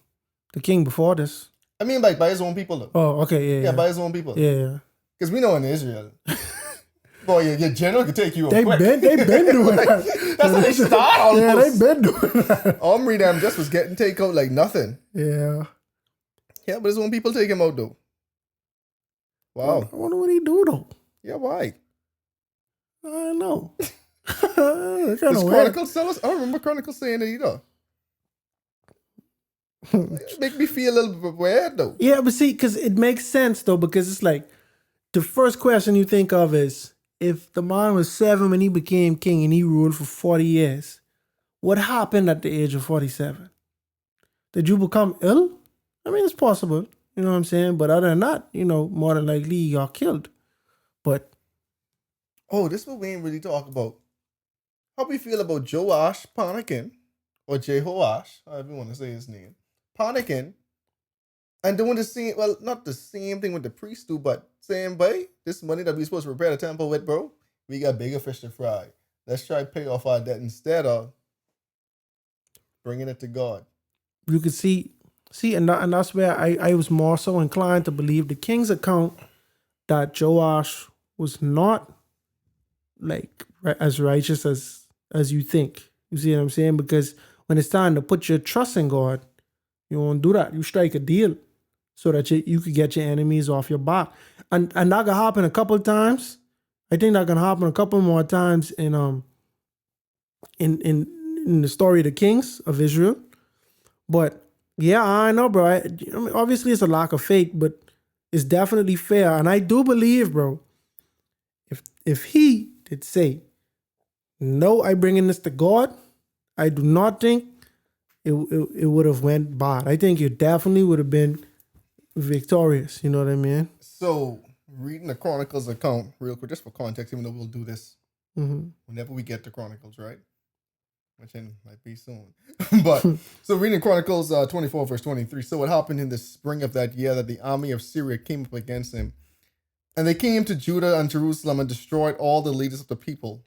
king before this. I mean, like by his own people, though. Oh, okay, Yeah, by his own people. Yeah. Because we know in Israel, boy, your general can take you They quick. been doing that. That's how they start almost. Yeah, they been doing that. Omri them just was getting take out like nothing. Yeah. Yeah, but his own people take him out, though. Wow. I wonder what he do, though. Yeah, why? I don't know. kind Does of weird. Chronicles tell us? I don't remember Chronicles saying it either. It make me feel a little bit weird though. Yeah, but see, because it makes sense though, because it's like the first question you think of is if the man was 7 when he became king and he ruled for 40 years, what happened at the age of 47? Did you become ill? I mean, it's possible, you know what I'm saying? But other than that, more than likely you got killed. But Oh, this is what we ain't really talk about. How we feel about Joash panicking, or Jehoash, however you want to say his name, panicking, and doing the same, well, not the same thing with the priest do, but saying, boy, this money that we supposed to repair the temple with, bro, we got bigger fish to fry. Let's try to pay off our debt instead of bringing it to God. you could see, and that's where I was more so inclined to believe the king's account that Joash was not like as righteous as you think. You see what I'm saying? Because when it's time to put your trust in God, you won't do that. You strike a deal so that you could get your enemies off your back. And that can happen a couple of times. I think that can happen a couple more times in the story of the kings of Israel. But yeah, I know, bro. I mean, obviously it's a lack of faith, but it's definitely fair. And I do believe, bro, if he did say, no, I bringing this to God, I do not think it would have went bad. I think you definitely would have been victorious. You know what I mean? So, reading the Chronicles account real quick, just for context, even though we'll do this whenever we get to Chronicles, right? Which might be soon. But, so reading Chronicles 24, verse 23. So it happened in the spring of that year that the army of Syria came up against him. And they came to Judah and Jerusalem and destroyed all the leaders of the people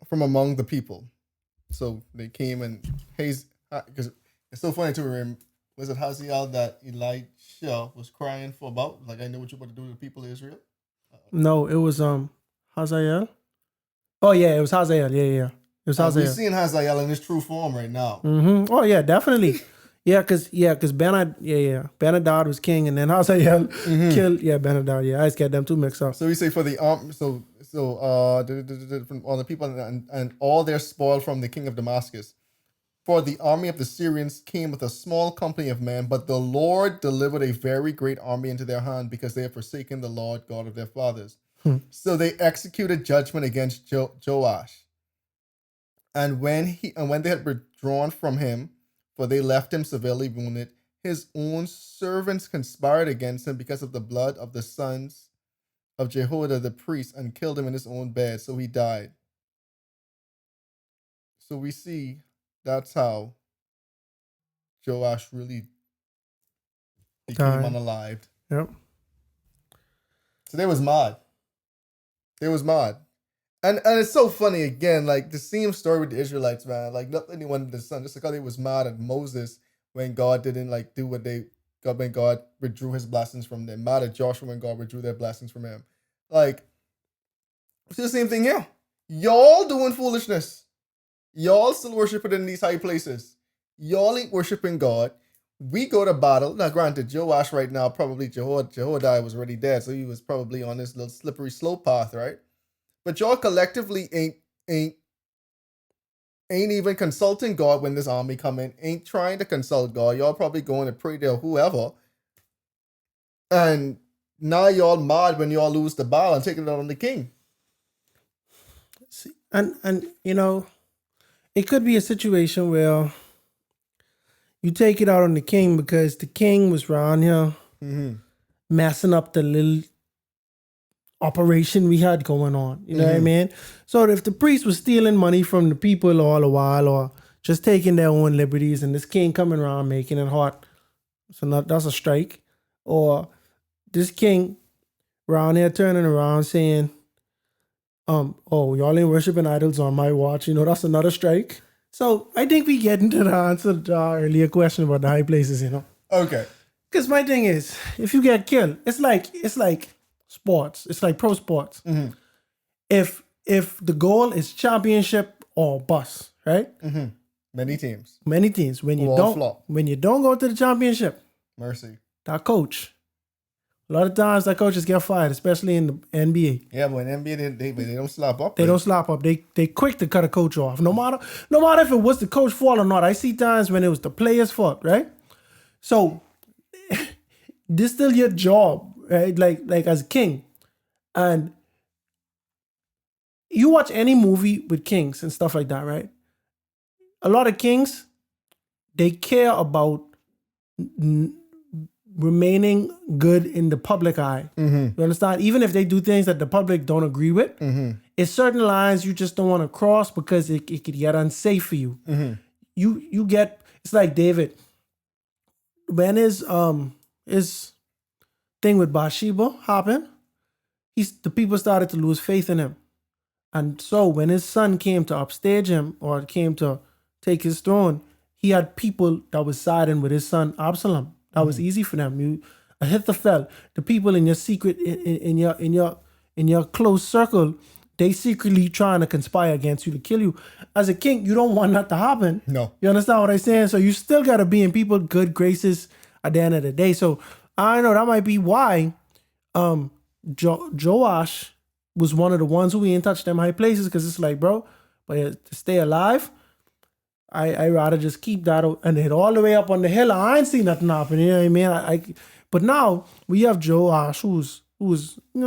from among the people. So they came and because it's so funny to remember. Was it Hazael that Elisha was crying for about? Like, I know what you're about to do to the people of Israel. No, it was Hazael. Oh yeah, it was Hazael. Yeah. It was Hazael. We're seeing Hazael in his true form right now. Oh yeah, definitely. Because Benadad was king, and then Hazael killed Benadad. Yeah, I just get them two mixed up. So we say for the from all the people and all their spoil from the king of Damascus. For the army of the Syrians came with a small company of men, but the Lord delivered a very great army into their hand because they had forsaken the Lord God of their fathers. So they executed judgment against Joash. And when they had withdrawn from him, for they left him severely wounded, his own servants conspired against him because of the blood of the sons of Jehoiada the priest, and killed him in his own bed, so he died. So we see that's how Joash really became unalived. Yep. So they was mad. And it's so funny again, like the same story with the Israelites, man. Like not anyone in the sun, just because they was mad at Moses when God didn't like do what when God withdrew his blessings from them. Mad at Joshua when God withdrew their blessings from him. Like it's the same thing here. Y'all doing foolishness. Y'all still worshiping in these high places. Y'all ain't worshiping God. We go to battle. Now, granted, Joash right now, probably Jehoiada was already dead, so he was probably on this little slippery slope path, right? But y'all collectively ain't even consulting God when this army come in. Ain't trying to consult God. Y'all probably going to pray to whoever. And now y'all mad when y'all lose the battle and taking it out on the king. See, and it could be a situation where you take it out on the king because the king was around here messing up the little operation we had going on. You know what I mean? So if the priest was stealing money from the people all the while or just taking their own liberties and this king coming around making it hot, so that's a strike. Or this king around here turning around saying, y'all ain't worshiping idols on my watch. That's another strike. So I think we get into the answer to our earlier question about the high places, Okay. Because my thing is, if you get killed, it's like sports. It's like pro sports. If the goal is championship or bust, right? Many teams. When you don't go to the championship, mercy. that coach A lot of times that coaches get fired, especially in the NBA. Yeah, but in NBA they don't slap up. They don't slap up. They quick to cut a coach off. No matter if it was the coach's fault or not. I see times when it was the player's fault, right? So this still your job, right? Like as a king. And you watch any movie with kings and stuff like that, right? A lot of kings, they care about remaining good in the public eye. You understand? Even if they do things that the public don't agree with, it's certain lines you just don't want to cross because it could get unsafe for you. You get, it's like David. When his thing with Bathsheba happened, the people started to lose faith in him. And so when his son came to upstage him or came to take his throne, he had people that was siding with his son Absalom. That was easy for them. Ahithophel, the people in your secret, in your close circle, they secretly trying to conspire against you to kill you. As a king, you don't want that to happen. No. You understand what I'm saying? So you still got to be in people's good graces at the end of the day. So I know that might be why Joash was one of the ones who ain't touched them high places, because it's like, bro, but to stay alive, I rather just keep that and hit all the way up on the hill. I ain't seen nothing happen. You know what I mean? But now we have Joash, who's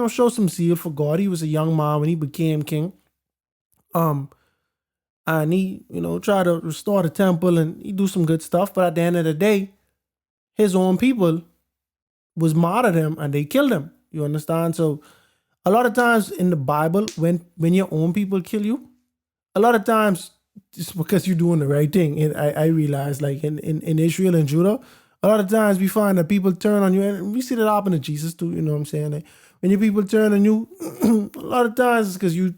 show some zeal for God. He was a young man when he became king. And he, try to restore the temple and he do some good stuff. But at the end of the day, his own people was mad at him and they killed him. You understand? So a lot of times in the Bible, when your own people kill you, a lot of times just because you're doing the right thing. And I realize, like in Israel and Judah, a lot of times we find that people turn on you, and we see that happen to Jesus too. You know what I'm saying? Like, when your people turn on you, a lot of times it's because you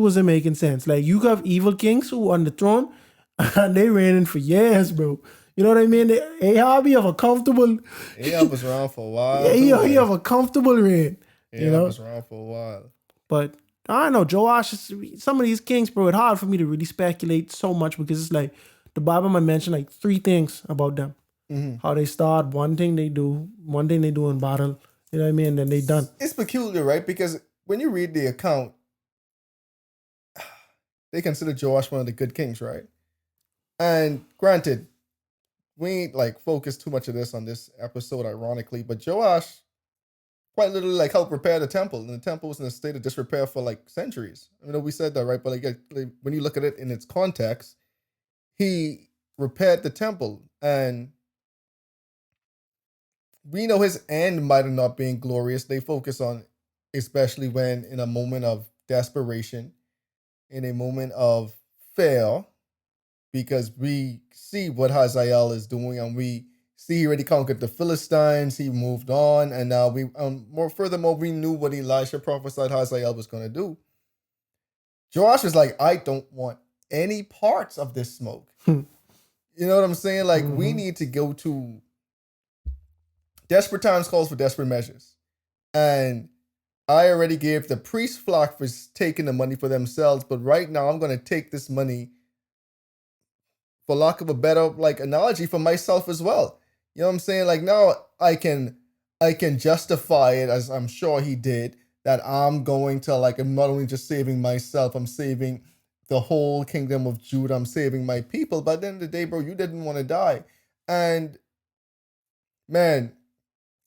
wasn't making sense. Like, you have evil kings who on the throne, and they reigning for years, bro. You know what I mean? Ahab, he have a comfortable. Ahab was around for a while. Yeah, he have a comfortable reign. Ahab was around for a while. But I don't know, Joash, some of these kings, bro, it's hard for me to really speculate so much because it's like the Bible might mention like 3 things about them. How they start, one thing they do in battle, you know what I mean? And then they done. It's peculiar, right? Because when you read the account, they consider Joash one of the good kings, right? And granted, we ain't like focused too much of this on this episode, ironically, but Joash quite literally like helped repair the temple, and the temple was in a state of disrepair for like centuries. I know we said that, right? But like when you look at it in its context, he repaired the temple, and we know his end might have not been glorious. They focus on, especially when in a moment of desperation, in a moment of fear, because we see what Hazael is doing, and we see he already conquered the Philistines. He moved on, and now furthermore, we knew what Elisha prophesied Hazael was going to do. Joash was like, I don't want any parts of this smoke. You know what I'm saying? Like, we need to go to desperate times calls for desperate measures. And I already gave the priest flock for taking the money for themselves, but right now I'm going to take this money, for lack of a better like analogy, for myself as well. You know what I'm saying? Like, now I can justify it, as I'm sure he did, that I'm going to, like, I'm not only just saving myself, I'm saving the whole kingdom of Judah, I'm saving my people. But at the end of the day, bro, you didn't want to die. And man,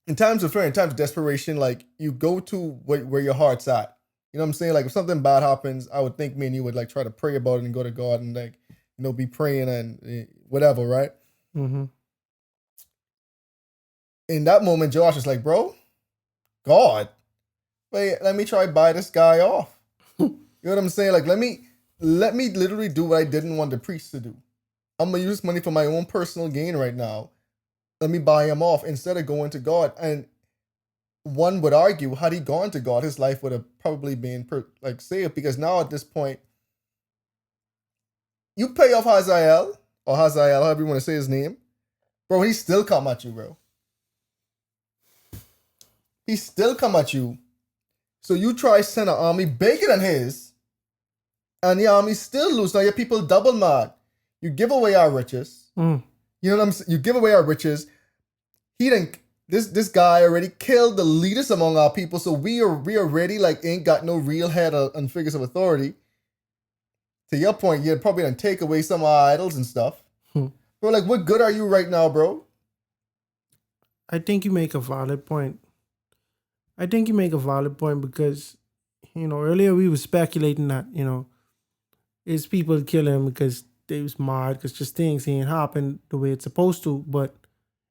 in times of fear, in times of desperation, like, you go to where your heart's at. You know what I'm saying? Like, if something bad happens, I would think me and you would like try to pray about it and go to God and like, be praying and whatever, right? In that moment, Joash was like, bro, God, wait, let me try buy this guy off. You know what I'm saying? Like, let me literally do what I didn't want the priest to do. I'm going to use money for my own personal gain right now. Let me buy him off instead of going to God. And one would argue, had he gone to God, his life would have probably been saved, because now at this point, you pay off Hazael, however you want to say his name, bro, he still come at you, bro. He still come at you. So you try send an army bigger than his, and the army still lose. Now your people double mad. You give away our riches. You know what I'm saying? You give away our riches. He then this guy already killed the leaders among our people, so we already like ain't got no real head and figures of authority. To your point, you'd probably gonna take away some of our idols and stuff. Bro, like, what good are you right now, bro? I think you make a valid point. Because, earlier we were speculating that, it's people killing him because they was mad because just things ain't happened the way it's supposed to. But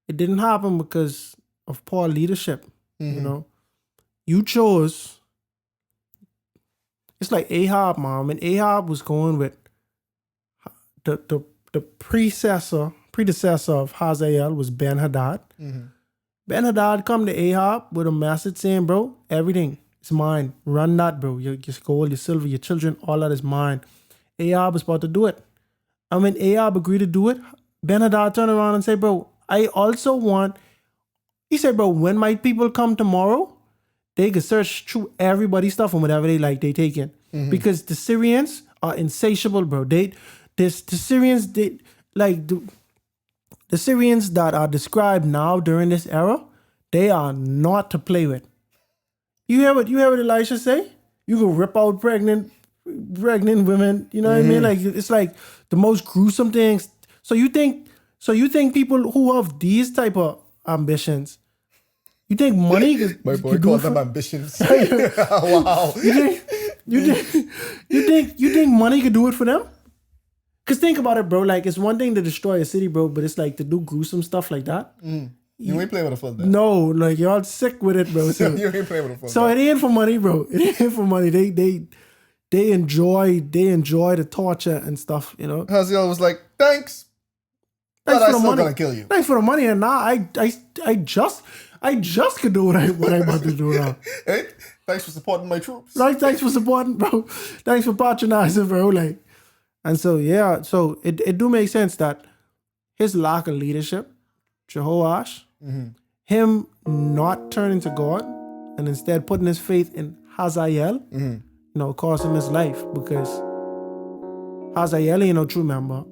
it didn't happen because of poor leadership. You chose. It's like Ahab, man. And Ahab was going with the predecessor of Hazael was Ben-Hadad. Ben-Hadad come to Ahab with a message saying, bro, everything is mine. Run that, bro. Your gold, your silver, your children, all that is mine. Ahab was about to do it. And when Ahab agreed to do it, Ben-Hadad turned around and said, bro, I also want... He said, bro, when my people come tomorrow, they can search through everybody's stuff and whatever they like, they take in. Because the Syrians are insatiable, bro. The Syrians that are described now during this era, they are not to play with. You hear what Elisha say? You can rip out pregnant women. You know what I mean? Like, it's like the most gruesome things. So you think people who have these type of ambitions, you think money could call them ambitions. Wow. You think money could do it for them? Cause think about it, bro. Like, it's one thing to destroy a city, bro, but it's like to do gruesome stuff like that. You ain't playing with a foot, man. No, like, y'all sick with it, bro. So, you ain't playing with a foot. So it ain't for money, bro. It ain't for money. They enjoy the torture and stuff, Hazael was like, thanks but I'm still gonna kill you. Thanks for the money, and now I just could do what I'm about to do now. Hey, thanks for supporting my troops. Like, thanks for supporting, bro. Thanks for patronizing, bro. Like, and so yeah, so it do make sense that his lack of leadership, Joash, him not turning to God and instead putting his faith in Hazael, cost him his life, because Hazael ain't no true member.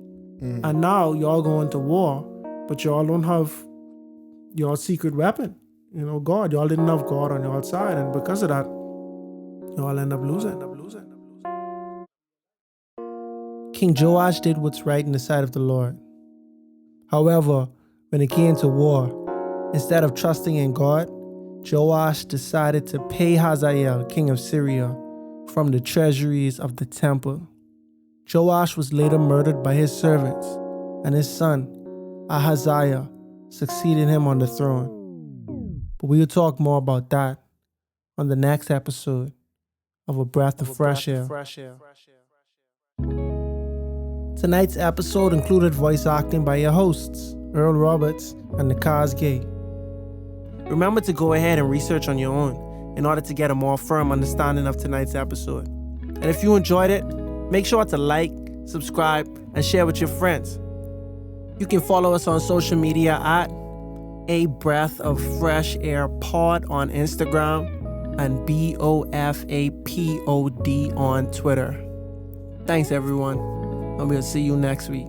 And now y'all going to war, but y'all don't have your secret weapon. God. Y'all didn't have God on your side, and because of that, y'all end up losing. King Joash did what's right in the sight of the Lord. However, when it came to war, instead of trusting in God, Joash decided to pay Hazael, king of Syria, from the treasuries of the temple. Joash was later murdered by his servants, and his son, Ahaziah, succeeded him on the throne. But we will talk more about that on the next episode of A Breath of Fresh Air. Tonight's episode included voice acting by your hosts, Earl Roberts and Nakhaz Gay. Remember to go ahead and research on your own in order to get a more firm understanding of tonight's episode. And if you enjoyed it, make sure to like, subscribe, and share with your friends. You can follow us on social media at A Breath of Fresh Air Pod on Instagram and BOFAPOD on Twitter. Thanks, everyone, and we'll see you next week.